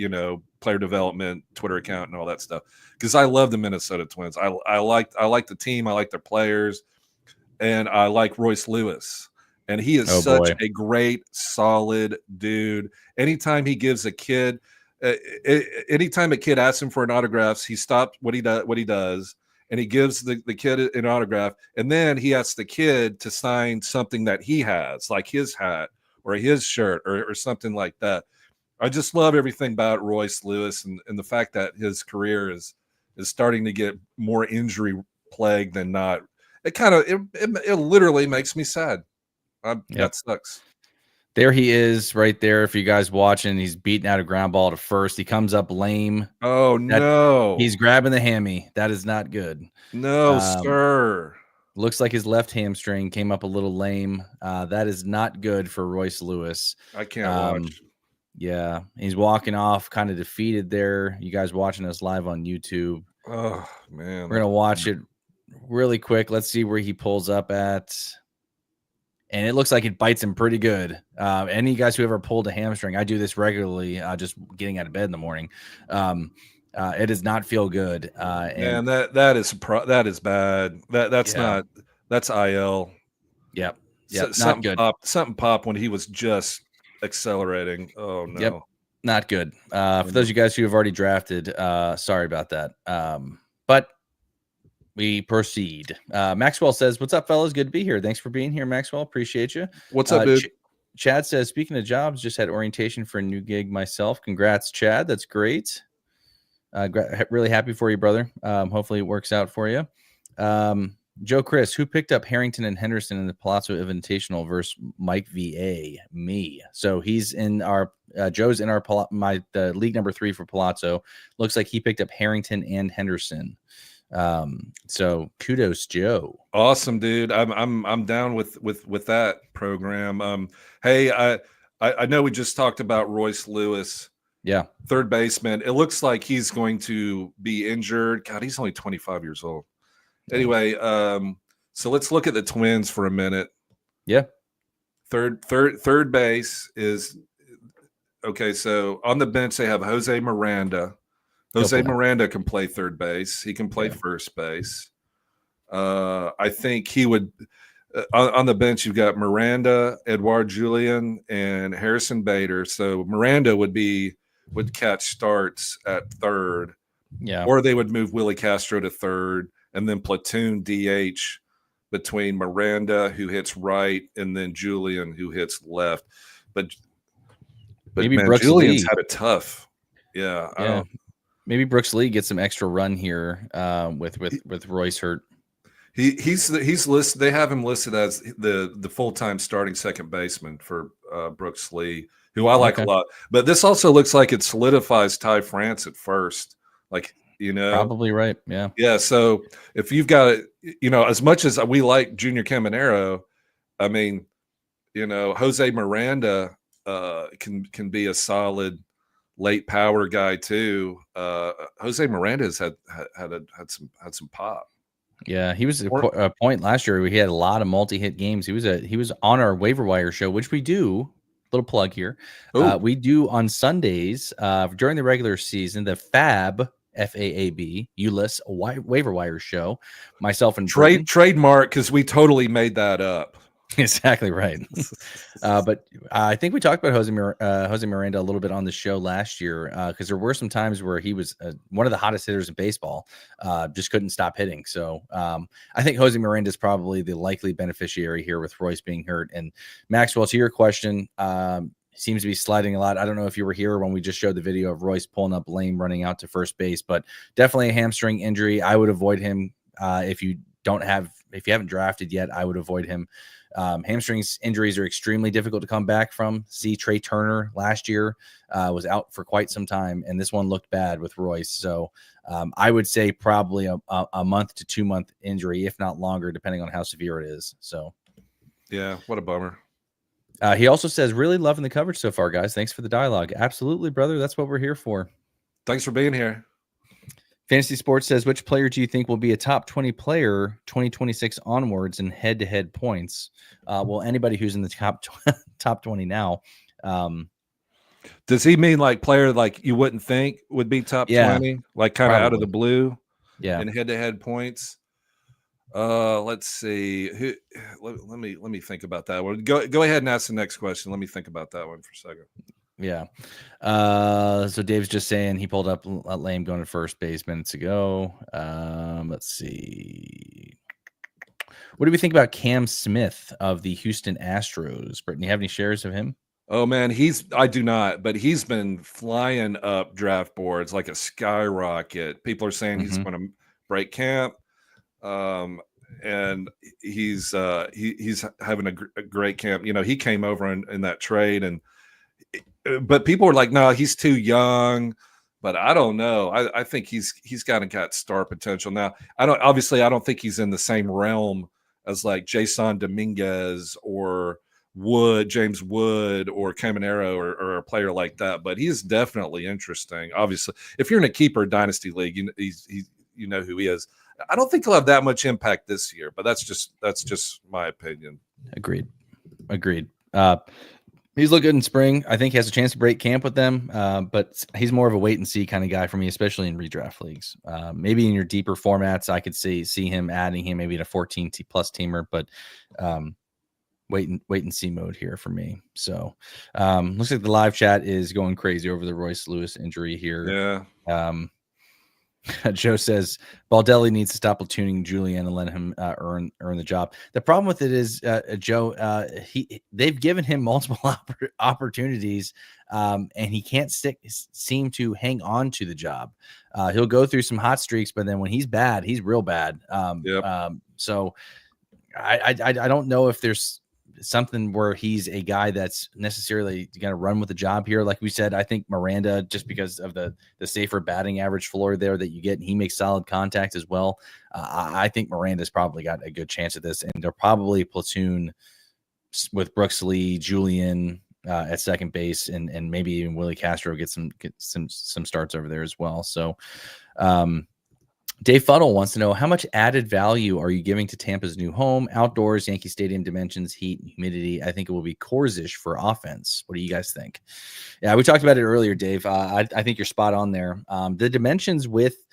player development Twitter account and all that stuff, because I love the Minnesota Twins. I like the team. I like their players, and I like Royce Lewis. And he is such a great, solid dude. Anytime he gives a kid, anytime a kid asks him for an autograph, he stops what he does, and he gives the kid an autograph, and then he asks the kid to sign something that he has, like his hat or his shirt or something like that. I just love everything about Royce Lewis, and the fact that his career is starting to get more injury plagued than not. It literally makes me sad. That sucks. There he is right there. If you guys watching, he's beating out a ground ball to first. He comes up lame. Oh, no. He's grabbing the hammy. That is not good. No, sir. Looks like his left hamstring came up a little lame. That is not good for Royce Lewis. I can't watch. Yeah, he's walking off kind of defeated there. You guys watching us live on YouTube. Oh, man. We're going to watch it really quick. Let's see where he pulls up at. And it looks like it bites him pretty good. Any guys who ever pulled a hamstring, I do this regularly, just getting out of bed in the morning. It does not feel good. And that is bad. That's IL. Yep. Not good. Something popped when he was just accelerating. Oh no. Yep. Not good. For those of you guys who have already drafted, sorry about that. But we proceed. Maxwell says, "What's up, fellas? Good to be here. Thanks for being here, Maxwell. Appreciate you." What's up, dude? Chad says, "Speaking of jobs, just had orientation for a new gig myself. Congrats, Chad. That's great. Really happy for you, brother. Hopefully it works out for you." Joe Chris, who picked up Harrington and Henderson in the Pallazzo Invitational versus Mike VA? Me. So he's in our Joe's in our the league number 3 for Pallazzo. Looks like he picked up Harrington and Henderson. So kudos, Joe. Awesome, dude. I'm down with that program. Hey, I know we just talked about Royce Lewis. Yeah. Third baseman. It looks like he's going to be injured. God, he's only 25 years old. Anyway, so let's look at the Twins for a minute. Yeah. Third base is okay. So on the bench, they have Jose Miranda. Miranda can play third base. He can play first base. I think he would on the bench. You've got Miranda, Edouard Julien, and Harrison Bader. So Miranda would catch starts at third. Yeah. Or they would move Willie Castro to third and then platoon DH between Miranda, who hits right, and then Julien, who hits left. But maybe man, Brooks Julian's Lee had it tough. Yeah. Maybe Brooks Lee gets some extra run here with Royce hurt. He's listed. They have him listed as the full-time starting second baseman for Brooks Lee, who I like a lot. But this also looks like it solidifies Ty France at first. Like, probably right. Yeah. Yeah. So if you've got as much as we like Junior Caminero, I mean, Jose Miranda can be a solid late power guy too. Jose Miranda has had some pop. Yeah, he was a point last year. We had a lot of multi-hit games. He was on our waiver wire show, which we do. Little plug here. We do on Sundays during the regular season. The FAAB ULIS waiver wire show. Myself and trademark, because we totally made that up. Exactly right. But I think we talked about Jose Miranda a little bit on the show last year because there were some times where he was one of the hottest hitters in baseball, just couldn't stop hitting. So I think Jose Miranda is probably the likely beneficiary here with Royce being hurt. And Maxwell, to your question, seems to be sliding a lot. I don't know if you were here when we just showed the video of Royce pulling up lame, running out to first base, but definitely a hamstring injury. I would avoid him if you haven't drafted yet. I would avoid him. Hamstrings injuries are extremely difficult to come back from. See, Trey Turner last year was out for quite some time, and this one looked bad with Royce. So I would say probably a month to 2 month injury, if not longer, depending on how severe it is. So, yeah, what a bummer. He also says, really loving the coverage so far, guys. Thanks for the dialogue. Absolutely, brother. That's what we're here for. Thanks for being here. Fantasy Sports says, which player do you think will be a top 20 player 2026 onwards in head-to-head points? Well, anybody who's in the top 20 now. Does he mean like player like you wouldn't think would be top 20, like kind of out of the blue? Yeah. In head-to-head points. Let's see. Let me think about that one. Go ahead and ask the next question. Let me think about that one for a second. Yeah. So Dave's just saying he pulled up Lame going to first base minutes ago. Let's see. What do we think about Cam Smith of the Houston Astros? Britton, you have any shares of him? Oh man, I do not, but he's been flying up draft boards like a skyrocket. People are saying he's going to break camp. And he's having a great camp. You know, he came over in that trade, but people are like, no, he's too young. But I don't know. I think he's got star potential. Now, I don't think he's in the same realm as like Jason Dominguez or James Wood or Caminero or a player like that. But he's definitely interesting. Obviously, if you're in a keeper dynasty league, you know who he is. I don't think he'll have that much impact this year, but that's just my opinion. Agreed. He's looked good in spring. I think he has a chance to break camp with them, but he's more of a wait and see kind of guy for me, especially in redraft leagues. Maybe in your deeper formats, I could see him adding him maybe in a 14 plus teamer, but wait and see mode here for me. So looks like the live chat is going crazy over the Royce Lewis injury here. Yeah. Joe says Baldelli needs to stop platooning Julian and let him earn the job. The problem with it is, Joe, they've given him multiple opportunities, and he can't seem to hang on to the job. He'll go through some hot streaks, but then when he's bad, he's real bad. So I don't know if there's something where he's a guy that's necessarily going to run with the job here. Like we said, I think Miranda, just because of the safer batting average floor there that you get, and he makes solid contact as well. I think Miranda's probably got a good chance at this, and they'll probably platoon with Brooks Lee, Julian at second base, and maybe even Willie Castro get some starts over there as well. So, Dave Fuddle wants to know, how much added value are you giving to Tampa's new home? Outdoors, Yankee Stadium dimensions, heat, and humidity. I think it will be Coors-ish for offense. What do you guys think? Yeah, we talked about it earlier, Dave. I think you're spot on there. The dimensions with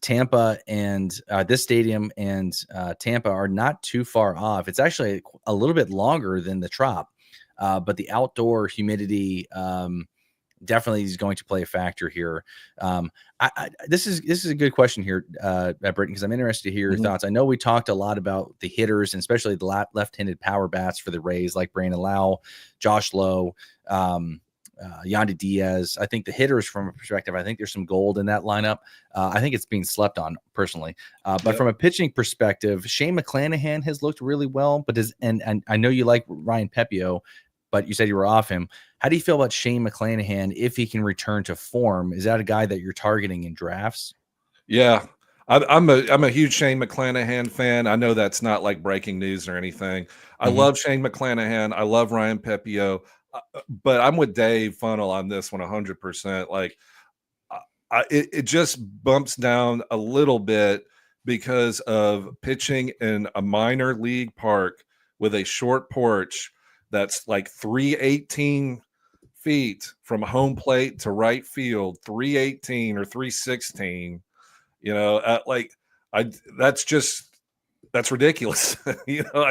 Tampa and this stadium and Tampa are not too far off. It's actually a little bit longer than the Trop, but the outdoor humidity definitely is going to play a factor here. This is a good question here, Britton, because I'm interested to hear your thoughts. I know we talked a lot about the hitters, and especially the left-handed power bats for the Rays, like Brandon Lau, Josh Lowe, Yandy Diaz. I think the hitters, from a perspective, I think there's some gold in that lineup. I think it's being slept on personally. But from a pitching perspective, Shane McClanahan has looked really well, but and I know you like Ryan Pepio, but you said you were off him. How do you feel about Shane McClanahan if he can return to form? Is that a guy that you're targeting in drafts? Yeah, I'm a huge Shane McClanahan fan. I know that's not like breaking news or anything. I love Shane McClanahan. I love Ryan Pepio, but I'm with Dave Funnel on this one 100%. Like, it just bumps down a little bit because of pitching in a minor league park with a short porch that's like 318 feet from home plate to right field, 318 or 316. You know, that's ridiculous. You know,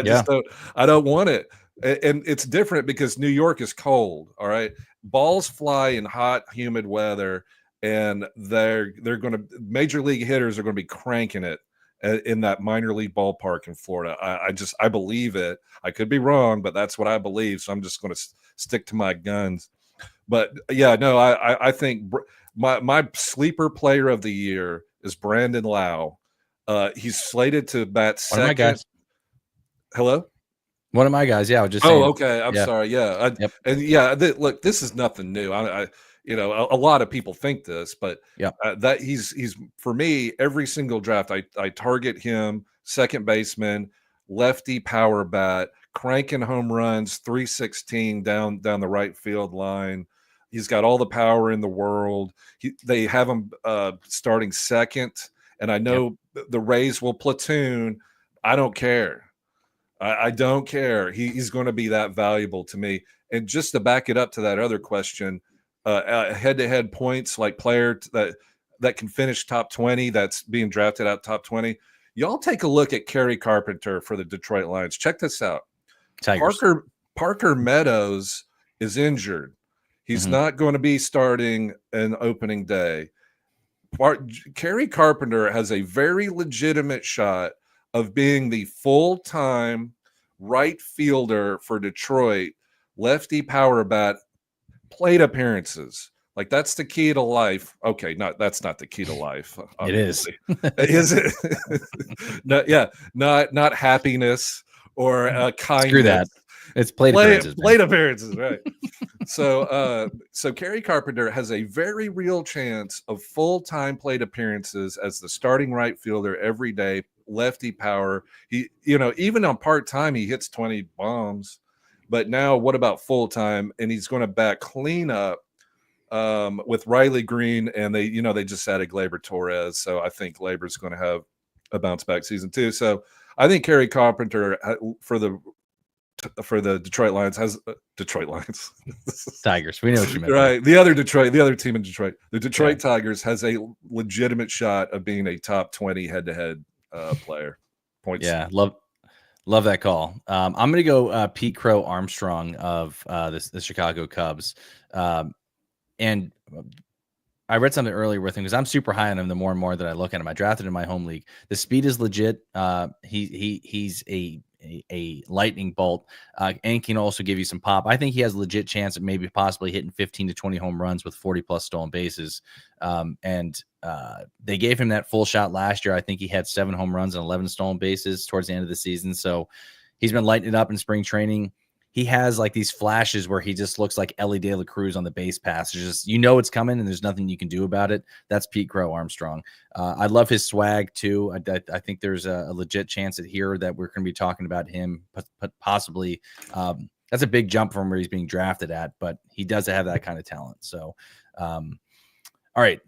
I don't want it. And it's different because New York is cold. All right, balls fly in hot, humid weather, and they're going to, major league hitters are going to be cranking it in that minor league ballpark in Florida. I believe it. I could be wrong, but that's what I believe. So I'm just going to stick to my guns. But yeah, no, I think my sleeper player of the year is Brandon Lau. He's slated to bat second. One of my guys. Hello? One of my guys. Yeah, I was just saying. Okay. I'm sorry. Yeah. And yeah, look, this is nothing new. You know, a lot of people think this, but that he's for me, every single draft, I target him, second baseman, lefty power bat, cranking home runs, 316 down the right field line. He's got all the power in the world. They have him starting second, and I know the Rays will platoon. I don't care. I don't care. He's going to be that valuable to me. And just to back it up to that other question, head-to-head points, like player that can finish top 20, that's being drafted out top 20. Y'all take a look at Kerry Carpenter for the Detroit Lions. Check this out. Tigers. Parker Meadows is injured. He's not going to be starting an opening day. Kerry Carpenter has a very legitimate shot of being the full-time right fielder for Detroit, lefty power bat, plate appearances. Like, that's the key to life. Okay, that's not the key to life. Obviously. It is. Is it? Not happiness or kindness. Screw that. It's plate appearances. Plate appearances, right? So Kerry Carpenter has a very real chance of full-time plate appearances as the starting right fielder every day, lefty power. He, even on part-time, he hits 20 bombs. But now, what about full-time? And he's going to bat cleanup with Riley Green, and they just added Gleyber Torres. So I think Gleyber's going to have a bounce-back season too. So I think Kerry Carpenter for the Detroit Lions has Detroit Lions. Tigers. We know what you meant. Right. The other team in Detroit, the Detroit Tigers, has a legitimate shot of being a top 20 head-to-head player. Points. Yeah. Love that call. I'm going to go Pete Crow Armstrong of the Chicago Cubs. And I read something earlier with him because I'm super high on him the more and more that I look at him. I drafted in my home league. The speed is legit. He's a lightning bolt and can also give you some pop. I think he has a legit chance of maybe possibly hitting 15 to 20 home runs with 40 plus stolen bases. And they gave him that full shot last year. I think he had 7 home runs and 11 stolen bases towards the end of the season. So he's been lighting it up in spring training. He has like these flashes where he just looks like Ellie De La Cruz on the base pass. It's just, it's coming and there's nothing you can do about it. That's Pete Crow Armstrong. I love his swag too. I think there's a legit chance at here that we're going to be talking about him, possibly. That's a big jump from where he's being drafted at, but he does have that kind of talent. So, all right.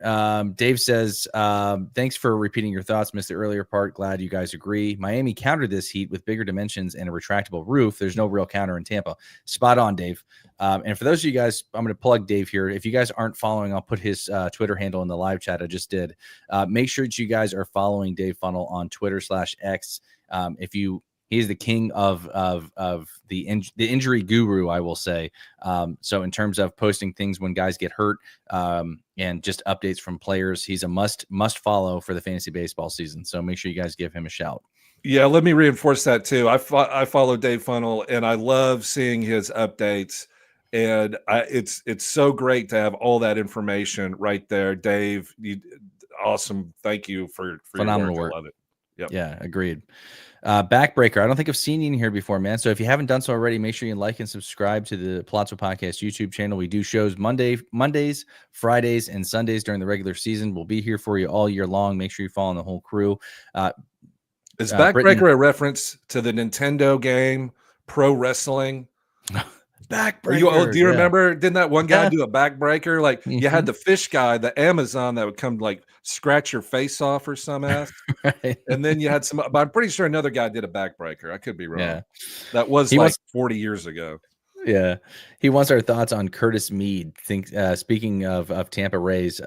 Dave says, thanks for repeating your thoughts. Missed the earlier part. Glad you guys agree. Miami countered this heat with bigger dimensions and a retractable roof. There's no real counter in Tampa. Spot on, Dave. And for those of you guys, I'm going to plug Dave here. If you guys aren't following, I'll put his Twitter handle in the live chat I just did. Make sure that you guys are following Dave Funnel on Twitter/X. He's the king of the injury guru, I will say. So in terms of posting things when guys get hurt and just updates from players, he's a must follow for the fantasy baseball season. So make sure you guys give him a shout. Yeah, let me reinforce that too. I follow Dave Funnel, and I love seeing his updates. And it's so great to have all that information right there, Dave. Awesome. Thank you for phenomenal your work. I love it. Yep. Yeah, agreed. Backbreaker. I don't think I've seen you in here before, man. So if you haven't done so already, make sure you like and subscribe to the Pallazzo Podcast YouTube channel. We do shows Mondays, Fridays, and Sundays during the regular season. We'll be here for you all year long. Make sure you follow the whole crew. Is Backbreaker a reference to the Nintendo game Pro Wrestling? Backbreaker. Do you remember? Didn't that one guy do a backbreaker? Like you had the fish guy, the Amazon that would come like scratch your face off or some ass. Right. And then you had some, but I'm pretty sure another guy did a backbreaker. I could be wrong. Yeah. That was 40 years ago. Yeah. He wants our thoughts on Curtis Mead. Speaking of Tampa Rays,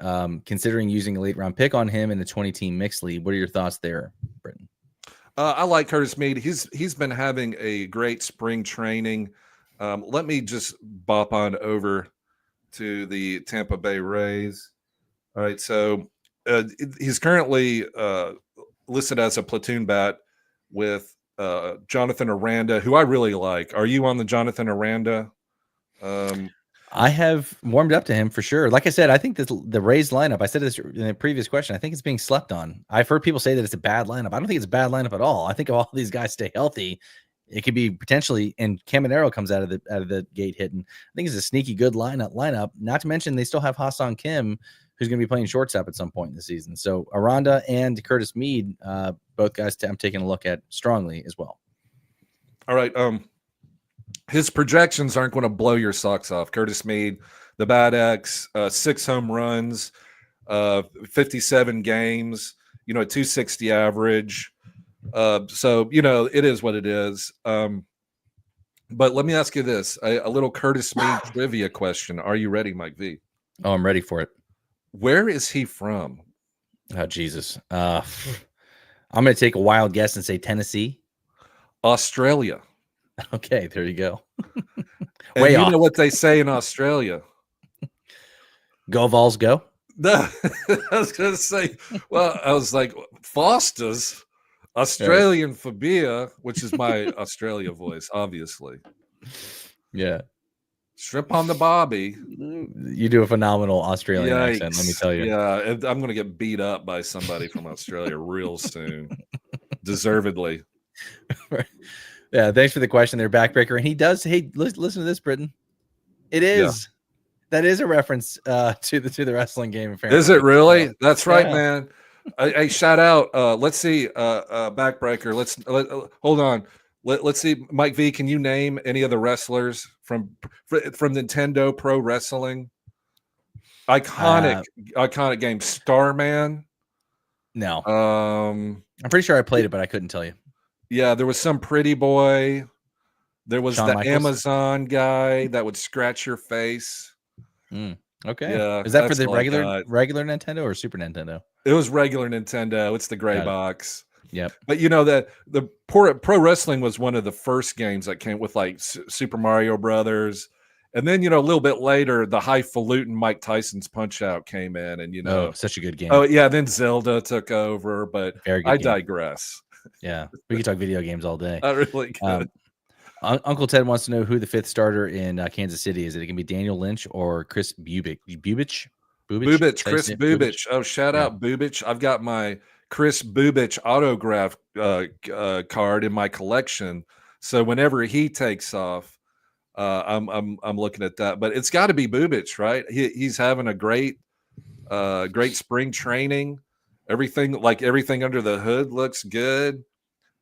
considering using a late round pick on him in a 20-team mixed league. What are your thoughts there, Britton? I like Curtis Mead. He's been having a great spring training. Let me just bop on over to the Tampa Bay Rays. All right, so he's currently listed as a platoon bat with Jonathan Miranda, who I really like. Are you on the Jonathan Miranda? I have warmed up to him for sure. Like I said, I think the Rays lineup, I said this in a previous question, I think it's being slept on. I've heard people say that it's a bad lineup. I don't think it's a bad lineup at all. I think if all these guys stay healthy, it could be potentially, and Caminero comes out of the gate hitting. I think it's a sneaky good lineup. Not to mention they still have Ha-Seong Kim, who's going to be playing shortstop at some point in the season. So Aranda and Curtis Mead, both guys I'm taking a look at strongly as well. All right. His projections aren't going to blow your socks off. Curtis Mead, the Bad X, 6 home runs, 57 games, a 260 average. So, it is what it is. But let me ask you this, a little Curtis Mead trivia question. Are you ready, Mike V? Oh, I'm ready for it. Where is he from? Oh, Jesus. I'm going to take a wild guess and say Tennessee. Australia. Okay, there you go. And Way you off. know what they say in Australia? Go Vols, go. No, I was going to say, well, I was like, Foster's Australian for beer, which is my Australia voice, obviously. Yeah. Strip on the Bobby. You do a phenomenal Australian accent, let me tell you. Yeah, I'm going to get beat up by somebody from Australia real soon. Deservedly. Yeah, thanks for the question there, Backbreaker. And he does, hey, listen to this, Britton. It is. Yeah. That is a reference to the wrestling game. Apparently. Is it really? That's right, man. Hey, shout out. Let's see, Backbreaker. Let's hold on. Let's see, Mike V. Can you name any of the wrestlers from Nintendo Pro Wrestling? Iconic game. Starman. No. I'm pretty sure I played it, but I couldn't tell you. Yeah, there was some pretty boy. There was Shawn Michaels? Amazon guy that would scratch your face. Okay. Yeah. Is that for the regular Nintendo or Super Nintendo? It was regular Nintendo. It's the gray box. Yep. But that the Pro Wrestling was one of the first games that came with like Super Mario Brothers. And then, a little bit later, the highfalutin Mike Tyson's Punch Out came in, and such a good game. Oh yeah, then Zelda took over, but I digress. Yeah, we could talk video games all day. I really could. Uncle Ted wants to know who the 5th starter in Kansas City is. It can be Daniel Lynch or Chris Bubich. Chris Bubich. Oh, shout out Bubich. I've got my Chris Bubich autograph card in my collection. So whenever he takes off, I'm looking at that. But it's got to be Bubich, right? He's having a great spring training. Everything under the hood looks good.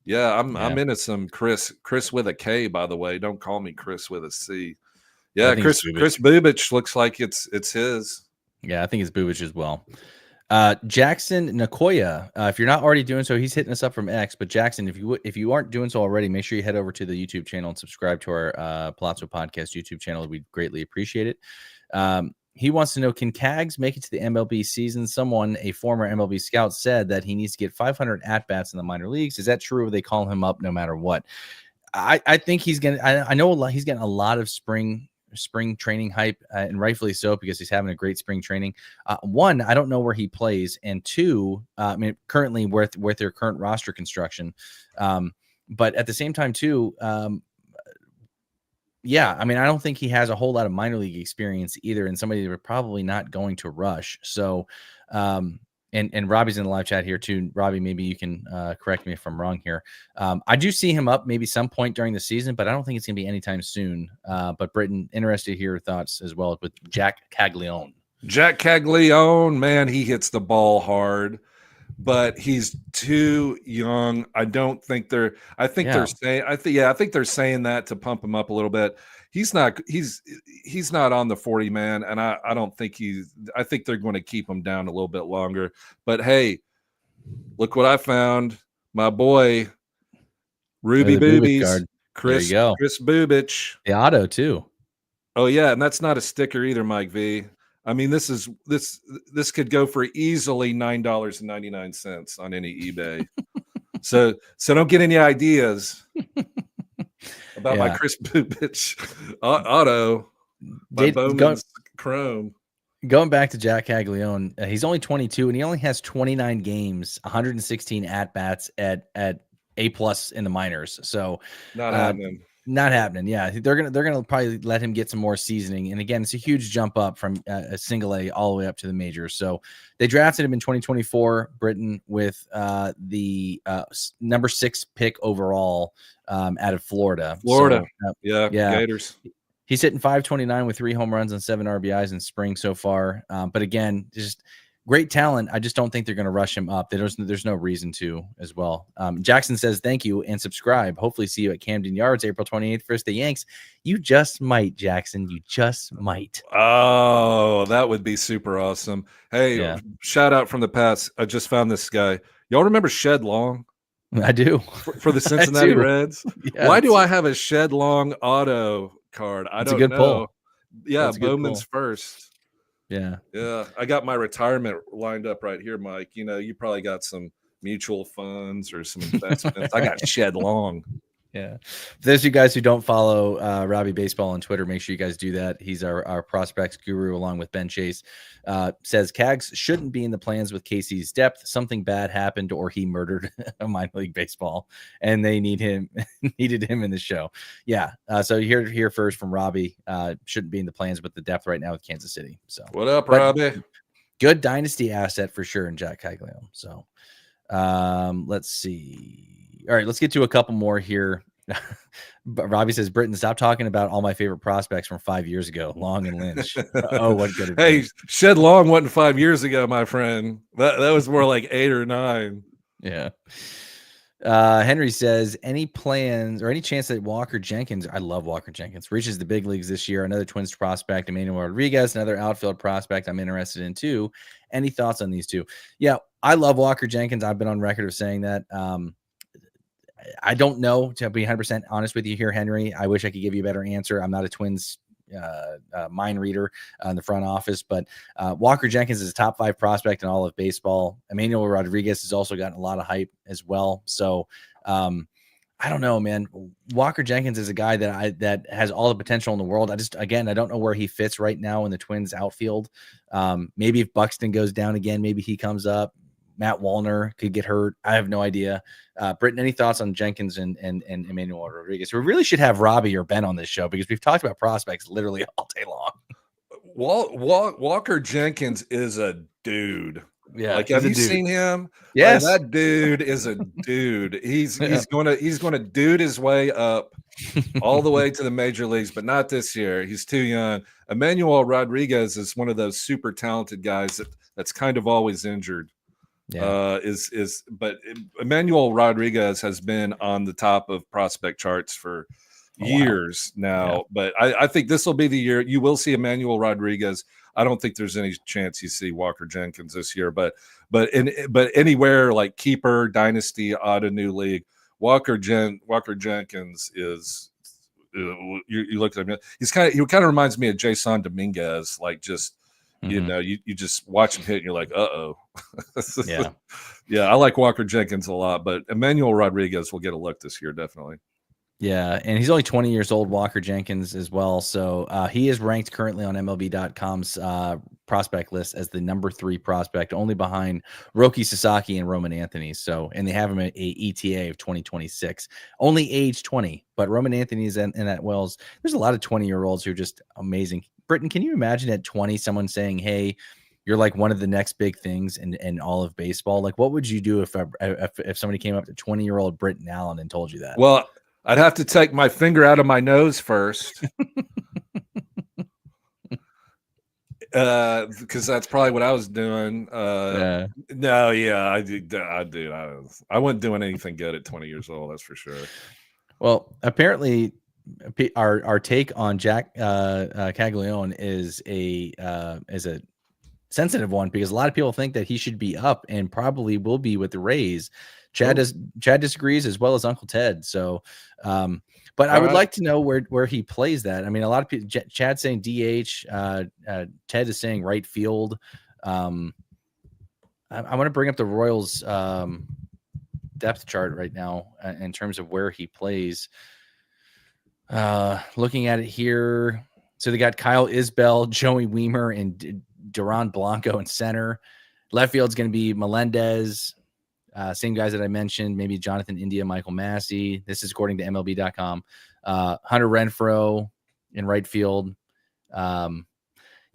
Yeah, I'm into some Chris with a K, by the way. Don't call me Chris with a C. Yeah, Chris Bubich looks like it's his. Yeah, I think it's Bubich as well. Jackson Nakoya, if you're not already doing so, he's hitting us up from X. But Jackson, if you aren't doing so already, make sure you head over to the YouTube channel and subscribe to our Pallazzo Podcast YouTube channel. We'd greatly appreciate it. He wants to know, can Cags make it to the MLB season? Someone, a former MLB scout, said that he needs to get 500 at-bats in the minor leagues. Is that true, or they call him up no matter what? I think he's going to – I know he's getting a lot of spring training hype, and rightfully so, because he's having a great spring training. One, I don't know where he plays, and two, currently with their current roster construction. But at the same time, too, yeah, I don't think he has a whole lot of minor league experience either, and somebody they're probably not going to rush. So, and Robbie's in the live chat here too. Robbie, maybe you can correct me if I'm wrong here. I do see him up maybe some point during the season, but I don't think it's going to be anytime soon. But Britton, interested to hear your thoughts as well with Jac Caglianone. Jac Caglianone, man, he hits the ball hard, but he's too young. I think they're saying that to pump him up a little bit. He's not on the 40 man, and I don't think I think they're going to keep him down a little bit longer. But hey, look what I found. My boy Ruby Boobies, Chris Bubich. The auto too. Oh yeah, and that's not a sticker either, Mike V. This could go for easily $9.99 on any eBay. so don't get any ideas about my Chris Bubich auto. Bowman's Chrome. Going back to Jac Caglianone, he's only 22 and he only has 29 games, 116 at bats at A+ in the minors. So not happening. Not happening. Yeah, they're gonna probably let him get some more seasoning. And again, it's a huge jump up from a single A all the way up to the majors. So they drafted him in 2024, Britton, with the number 6 pick overall out of Florida. So, yeah, Gators. He's hitting .529 with 3 home runs and 7 RBIs in spring so far. But again, just great talent. I just don't think they're going to rush him up. There's no reason to as well. Jackson says, thank you and subscribe. Hopefully see you at Camden Yards, April 28th, versus the Yanks. You just might, Jackson. You just might. Oh, that would be super awesome. Hey, Yeah. shout out from the past. I just found this guy. Y'all remember Shed Long? I do. For the Cincinnati Reds? Yeah, why do I have a Shed Long auto card? I don't know. Pull. Yeah, Bowman's first. Yeah. Yeah. I got my retirement lined up right here, Mike. You know, you probably got some mutual funds or some investments. I got Shed Long. Yeah. For those of you guys who don't follow Robbie Baseball on Twitter, make sure you guys do that. He's our prospects guru along with Ben Chase. Says Cags shouldn't be in the plans with Casey's depth. Something bad happened or he murdered a minor league baseball and they needed him in the show. Yeah. So you hear first from Robbie. Shouldn't be in the plans with the depth right now with Kansas City. So what up, Robbie? Good dynasty asset for sure in Jac Caglianone. So let's see. All right, let's get to a couple more here. Robbie says, Britton, stop talking about all my favorite prospects from 5 years ago, Long and Lynch. Oh, what good. Hey, Shed Long wasn't 5 years ago, my friend. That was more like 8 or 9. Yeah. Henry says, any plans or any chance that Walker Jenkins, I love Walker Jenkins, reaches the big leagues this year? Another Twins prospect, Emmanuel Rodriguez, another outfield prospect I'm interested in too. Any thoughts on these two? Yeah, I love Walker Jenkins. I've been on record of saying that. I don't know, to be 100% honest with you here, Henry. I wish I could give you a better answer. I'm not a Twins mind reader in the front office, but Walker Jenkins is a top 5 prospect in all of baseball. Emmanuel Rodriguez has also gotten a lot of hype as well. So I don't know, man. Walker Jenkins is a guy that has all the potential in the world. I don't know where he fits right now in the Twins outfield. Maybe if Buxton goes down again, maybe he comes up. Matt Wallner could get hurt. I have no idea. Britton, any thoughts on Jenkins and Emmanuel Rodriguez? We really should have Robbie or Ben on this show because we've talked about prospects literally all day long. Walker Jenkins is a dude. Yeah. Like, have you seen him? Yes. Like, that dude is a dude. He's gonna dude his way up all the way to the major leagues, but not this year. He's too young. Emmanuel Rodriguez is one of those super talented guys that's kind of always injured. Yeah. But Emmanuel Rodriguez has been on the top of prospect charts for years now. Yeah. But I think this will be the year you will see Emmanuel Rodriguez. I don't think there's any chance you see Walker Jenkins this year, but anywhere like keeper, dynasty, auto new league, Walker Jenkins is. You look at him. He kind of reminds me of Jason Dominguez, like just. You know, you just watch him hit and you're like, uh-oh. Yeah. Yeah, I like Walker Jenkins a lot, but Emmanuel Rodriguez will get a look this year, definitely. Yeah, and he's only 20 years old, Walker Jenkins as well. So he is ranked currently on MLB.com's prospect list as the number 3 prospect, only behind Roki Sasaki and Roman Anthony. So, and they have him at a ETA of 2026, only age 20. But Roman Anthony is in that Wells. There's a lot of 20-year-olds who are just amazing. Britton, can you imagine at 20 someone saying, "Hey, you're like one of the next big things in all of baseball"? Like, what would you do if somebody came up to 20-year-old Britton Allan and told you that? Well, I'd have to take my finger out of my nose first, because that's probably what I was doing. I wasn't doing anything good at 20 years old. That's for sure. Well, apparently, our take on Jac Caglianone is a sensitive one because a lot of people think that he should be up and probably will be with the Rays. Chad disagrees as well as Uncle Ted. So, but I would like to know where he plays that. I mean, a lot of people, Chad's saying DH, Ted is saying right field. I want to bring up the Royals depth chart right now in terms of where he plays. Looking at it here, so they got Kyle Isbell, Joey Weimer, and Duran Blanco in center. Left field's going to be Melendez. Same guys that I mentioned, maybe Jonathan India, Michael Massey. This is according to MLB.com. Hunter Renfroe in right field.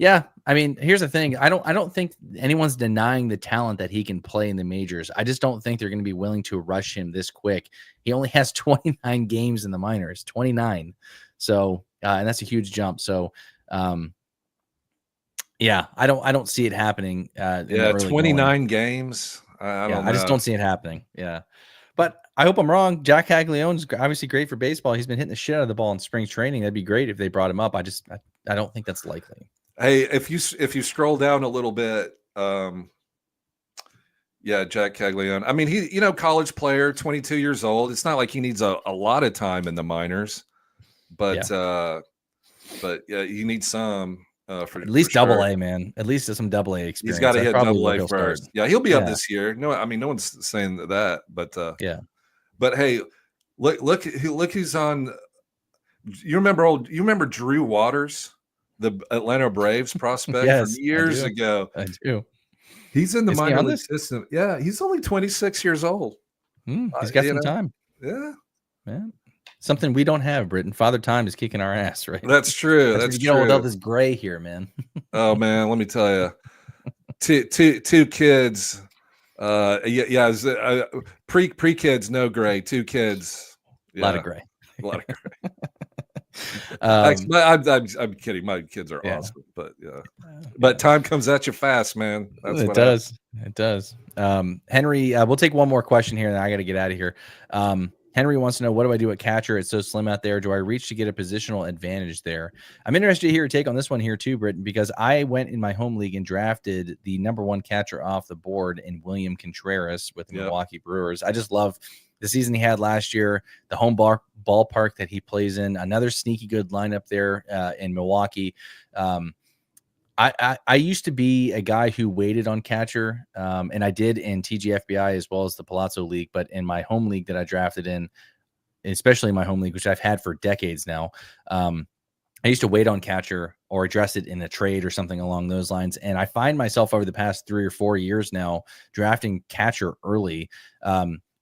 Yeah, I mean, here's the thing. I don't think anyone's denying the talent that he can play in the majors. I just don't think they're going to be willing to rush him this quick. He only has 29 games in the minors, 29. So, and that's a huge jump. So, Yeah, I don't see it happening in the Yeah, early going. 29 games. I Yeah, don't I just know. don't see it happening. Yeah. But I hope I'm wrong. Jac Caglianone's obviously great for baseball. He's been hitting the shit out of the ball in spring training. That'd be great if they brought him up. I don't think that's likely. Hey, if you scroll down a little bit, yeah, Jac Caglianone. I mean, he college player, 22 years old. It's not like he needs a lot of time in the minors, but Yeah. yeah, he needs some for At least double sure. A, man. At least some double A He's got experience. to That's hit probably double where A he'll start. first. Yeah, he'll be up Yeah. this year. No, I mean, no one's saying that, Yeah. but hey, look who's on. You remember Drew Waters, the Atlanta Braves prospect from Yes, I years do. ago. I do. He's in the Is he minor on league this? system. Yeah, he's only 26 years old. He's got You some know, time. yeah, Man. Something we don't have, Britton. Father Time is kicking our ass, right? that's true. That's where That's you get all true. this gray here, man. Oh man, let me tell you, two kids. Yeah, pre kids, no gray. Two kids, A lot yeah, of gray. a lot of gray. Um, I'm kidding. My kids are yeah. awesome, but yeah, Yeah. but time comes at you fast, man. That's It what happens. does. It does. Henry, we'll take one more question here, and then I got to get out of here. Henry wants to know, what do I do at catcher? It's so slim out there. Do I reach to get a positional advantage there? I'm interested to hear your take on this one here too, Britton, because I went in my home league and drafted the number one catcher off the board in William Contreras with the Yep. Milwaukee Brewers. I just love the season he had last year, the home ballpark that he plays in, another sneaky good lineup there in Milwaukee. I used to be a guy who waited on catcher, and I did in TGFBI as well as the Pallazzo League. But in my home league that I drafted in, especially in my home league, which I've had for decades now, I used to wait on catcher or address it in a trade or something along those lines. And I find myself over the past 3 or 4 years now drafting catcher early.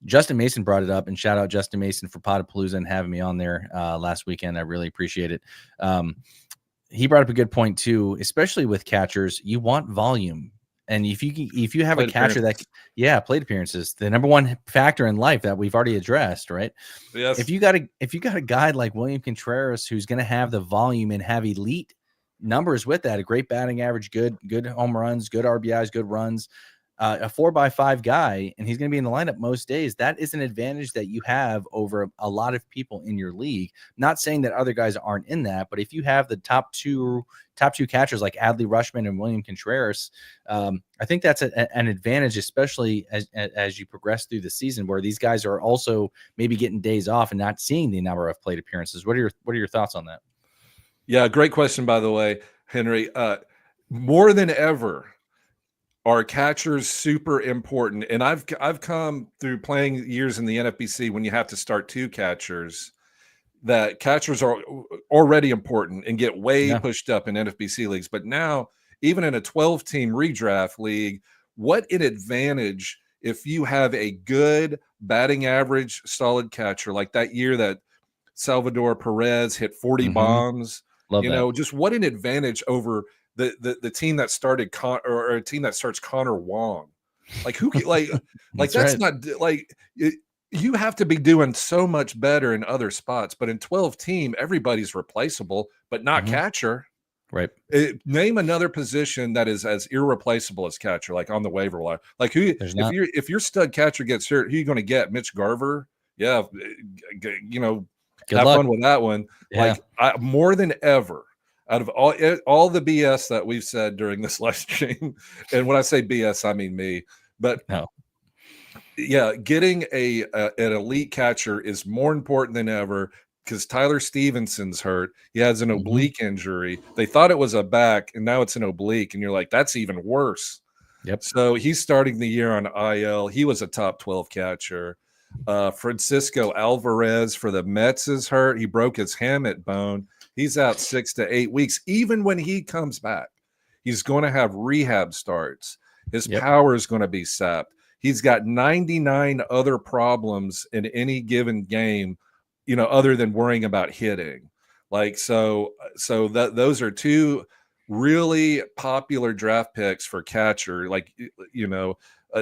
Justin Mason brought it up, and shout out Justin Mason for Potapalooza and having me on there last weekend. I really appreciate it. He brought up a good point too, especially with catchers. You want volume, and if you have Plate a catcher that, plate appearances, the number one factor in life that we've already addressed, right? Yes. If you got a guy like William Contreras who's going to have the volume and have elite numbers with that, a great batting average, good home runs, good RBIs, good runs, a 4x5 guy, and he's going to be in the lineup most days. That is an advantage that you have over a lot of people in your league. Not saying that other guys aren't in that, but if you have the top two catchers like Adley Rutschman and William Contreras, I think that's an advantage, especially as you progress through the season, where these guys are also maybe getting days off and not seeing the number of plate appearances. What are your thoughts on that? Yeah, great question, by the way, Henry. More than ever, are catchers super important? And I've come through playing years in the NFBC when you have to start two catchers, that catchers are already important and get way pushed up in NFBC leagues. But now, even in a 12-team redraft league, what an advantage if you have a good batting average, solid catcher, like that year that Salvador Perez hit 40 bombs. Love that. Just what an advantage over the team that started or a team that starts Connor Wong. Like who like that's right. not like you have to be doing so much better in other spots, but in 12-team everybody's replaceable, but not catcher. Right. Name another position that is as irreplaceable as catcher, like on the waiver wire. Like who if your stud catcher gets hurt, who are you going to get? Mitch Garver? Yeah, Good have luck. fun with that one. Yeah. Like more than ever, out of all the BS that we've said during this live stream, and when I say BS, I mean me. But no, yeah, getting an elite catcher is more important than ever because Tyler Stevenson's hurt. He has an oblique injury. They thought it was a back, and now it's an oblique, and you're like, that's even worse. Yep. So he's starting the year on IL. He was a top 12 catcher. Francisco Alvarez for the Mets is hurt. He broke his hamate bone. He's out 6 to 8 weeks. Even when he comes back, he's going to have rehab starts. His power is going to be sapped. He's got 99 other problems in any given game, other than worrying about hitting. Like, so those are two really popular draft picks for catcher. Like,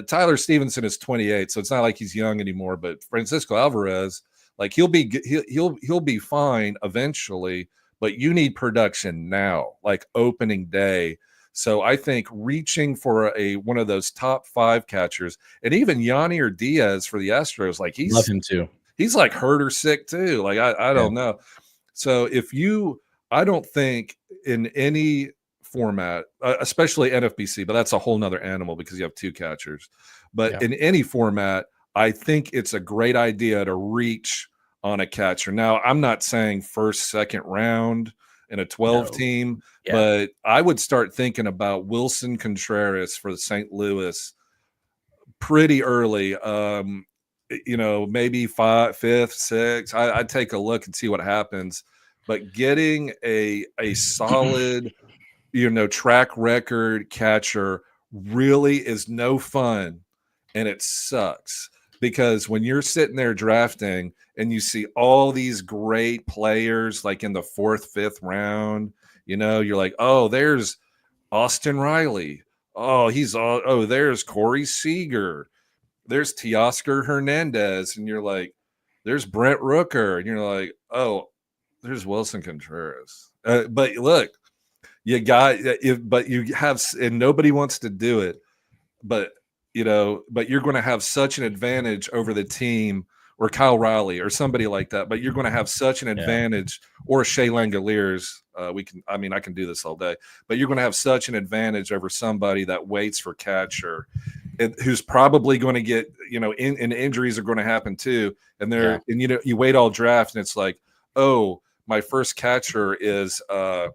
Tyler Stevenson is 28, so it's not like he's young anymore. But Francisco Alvarez, like he'll be fine eventually, but you need production now, like opening day. So I think reaching for one of those top 5 catchers, and even Yanni or Diaz for the Astros, like Love him too. he's like hurt or sick too. Like I don't know. So I don't think in any format, especially NFBC, but that's a whole nother animal because you have 2 catchers. But in any format, I think it's a great idea to reach on a catcher. Now, I'm not saying first, second round in a 12 team, but I would start thinking about Wilson Contreras for the St. Louis pretty early. Maybe 5th, 6th. I'd take a look and see what happens. But getting a solid, track record catcher really is no fun, and it sucks because when you're sitting there drafting and you see all these great players like in the 4th, 5th round, you're like, oh, there's Austin Riley. Oh, there's Corey Seager. There's Teoscar Hernandez. And you're like, there's Brent Rooker. And you're like, oh, there's Wilson Contreras. But look, but you have, and nobody wants to do it, but you're going to have such an advantage over the team, or Kyle Riley or somebody like that. But you're going to have such an advantage, or Shea Langoliers. I can do this all day, but you're going to have such an advantage over somebody that waits for catcher, who's probably going to get, and injuries are going to happen too. And you wait all draft and it's like, oh, my first catcher is, Connor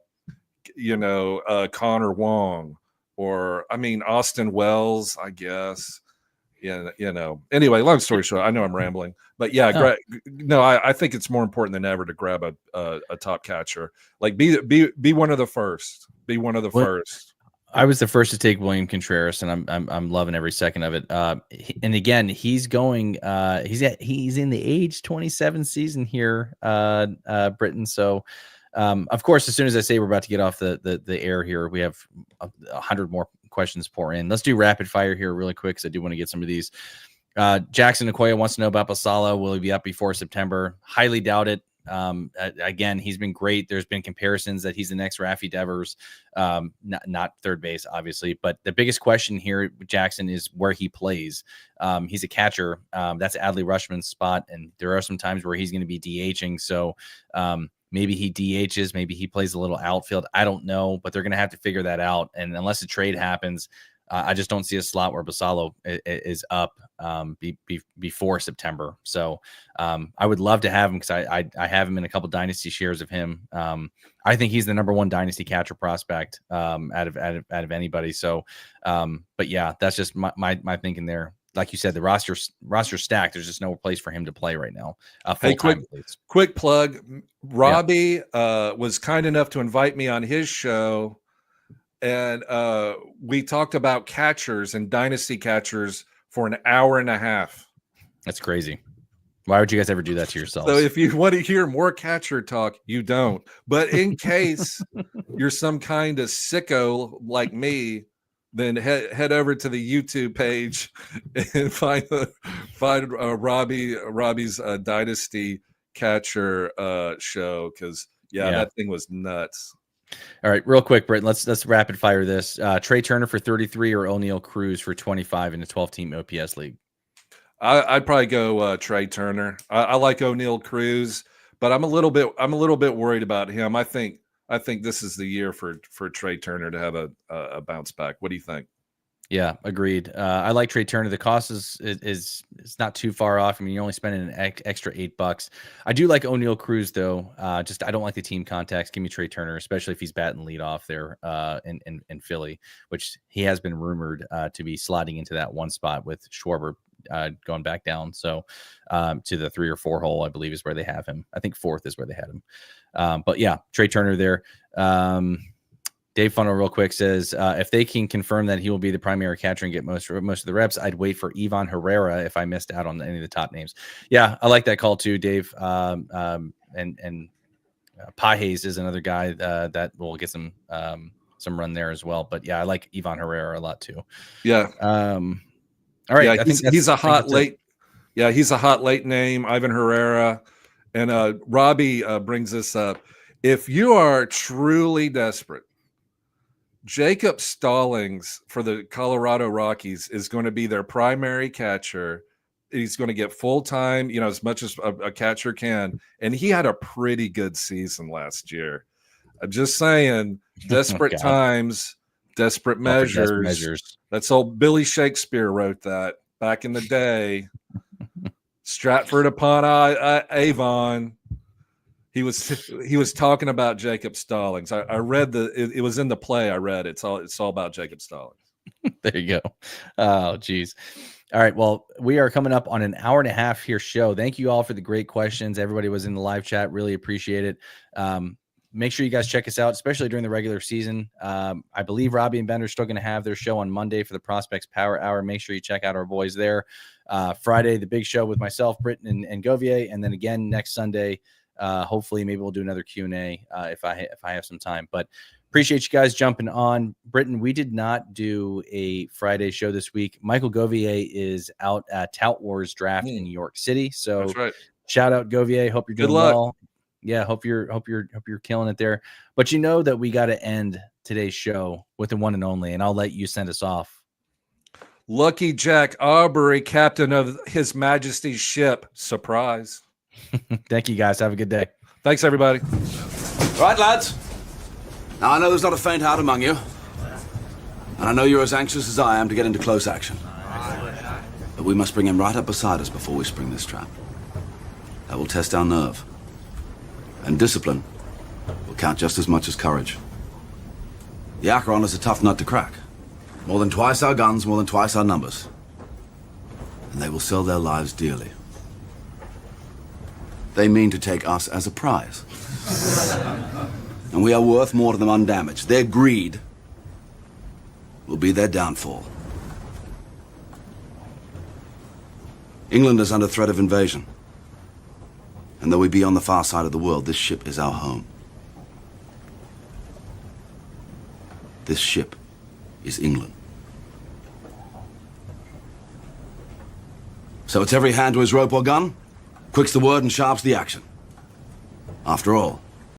Wong, or Austin Wells, I guess. Anyway, long story short, I know I'm rambling, but I think it's more important than ever to grab a top catcher. Like be one of the first. Be one of the first. I was the first to take William Contreras, and I'm loving every second of it. And again, he's going. He's in the age 27 season here, Britton. So, of course, as soon as I say we're about to get off the air here, we have 100 more questions pour in. Let's do rapid fire here really quick because I do want to get some of these. Jackson Okoye wants to know about Basallo. Will he be up before September? Highly doubt it. Again, he's been great. There's been comparisons that he's the next Rafi Devers, not third base, obviously. But the biggest question here, Jackson, is where he plays. He's a catcher. That's Adley Rutschman's spot, and there are some times where he's going to be DHing. So maybe he DHs, maybe he plays a little outfield. I don't know, but they're going to have to figure that out. And unless a trade happens, I just don't see a slot where Basallo is up before September. So I would love to have him because I have him in a couple dynasty shares of him. I think he's the number 1 dynasty catcher prospect out of anybody. So, but yeah, that's just my thinking there. Like you said, the roster stacked. There's just no place for him to play right now. Hey, quick plug. Robbie was kind enough to invite me on his show. And we talked about catchers and dynasty catchers for an hour and a half. That's crazy. Why would you guys ever do that to yourselves? So if you want to hear more catcher talk, you don't. But in case you're some kind of sicko like me, then head over to the YouTube page and find Robbie's dynasty catcher show, because that thing was nuts. All right, real quick, Britton, let's rapid fire this. Trey Turner for 33 or O'Neal Cruz for 25 in a 12-team OPS league? I'd probably go Trey Turner. I like O'Neal Cruz, but I'm a little bit worried about him. I think this is the year for Trey Turner to have a bounce back. What do you think? Yeah, agreed. I like Trey Turner. The cost is not too far off. I mean, you're only spending an extra $8. I do like O'Neal Cruz though. I don't like the team contacts. Give me Trey Turner, especially if he's batting leadoff there in Philly, which he has been rumored to be sliding into that one spot with Schwarber going back down. So to the 3 or 4 hole, I believe is where they have him. I think 4th is where they had him. But yeah, Trey Turner there. Dave Funnel real quick says, if they can confirm that he will be the primary catcher and get most of the reps, I'd wait for Ivan Herrera if I missed out on any of the top names. Yeah, I like that call too, Dave. And Pajes is another guy that will get some run there as well. But yeah, I like Ivan Herrera a lot too. Yeah. All right. Yeah, he's a hot late. Yeah, he's a hot late name, Ivan Herrera. And Robbie brings this up. If you are truly desperate Jacob Stallings for the Colorado Rockies is going to be their primary catcher. He's going to get full time, as much as a catcher can. And he had a pretty good season last year. I'm just saying, desperate times, desperate measures. That's old Billy Shakespeare wrote that back in the day. Stratford upon Avon. He was talking about Jacob Stallings. I read it was in the play I read. It's all about Jacob Stallings. There you go. Oh, geez. All right. Well, we are coming up on an hour and a half here show. Thank you all for the great questions. Everybody was in the live chat. Really appreciate it. Make sure you guys check us out, especially during the regular season. I believe Robbie and Ben are still going to have their show on Monday for the Prospects Power Hour. Make sure you check out our boys there. Friday, the big show with myself, Britton, and Govier. And then again, next Sunday, hopefully maybe we'll do another Q&A if I have some time. But appreciate you guys jumping on. Britton, we did not do a Friday show this week. Michael Govier is out at Tout Wars Draft in New York City. So that's right. Shout out Govier. Hope you're doing well. Yeah, hope you're killing it there. But you know that we got to end today's show with the one and only, and I'll let you send us off. Lucky Jack Aubrey, captain of His Majesty's ship. Surprise. Thank you, guys. Have a good day. Thanks, everybody. All right, lads. Now, I know there's not a faint heart among you. And I know you're as anxious as I am to get into close action. But we must bring him right up beside us before we spring this trap. That will test our nerve. And discipline will count just as much as courage. The Acheron is a tough nut to crack. More than twice our guns, more than twice our numbers. And they will sell their lives dearly. They mean to take us as a prize. And we are worth more to them undamaged. Their greed will be their downfall. England is under threat of invasion. And though we be on the far side of the world, this ship is our home. This ship is England. So it's every hand to his rope or gun, quick's the word and sharp's the action. After all,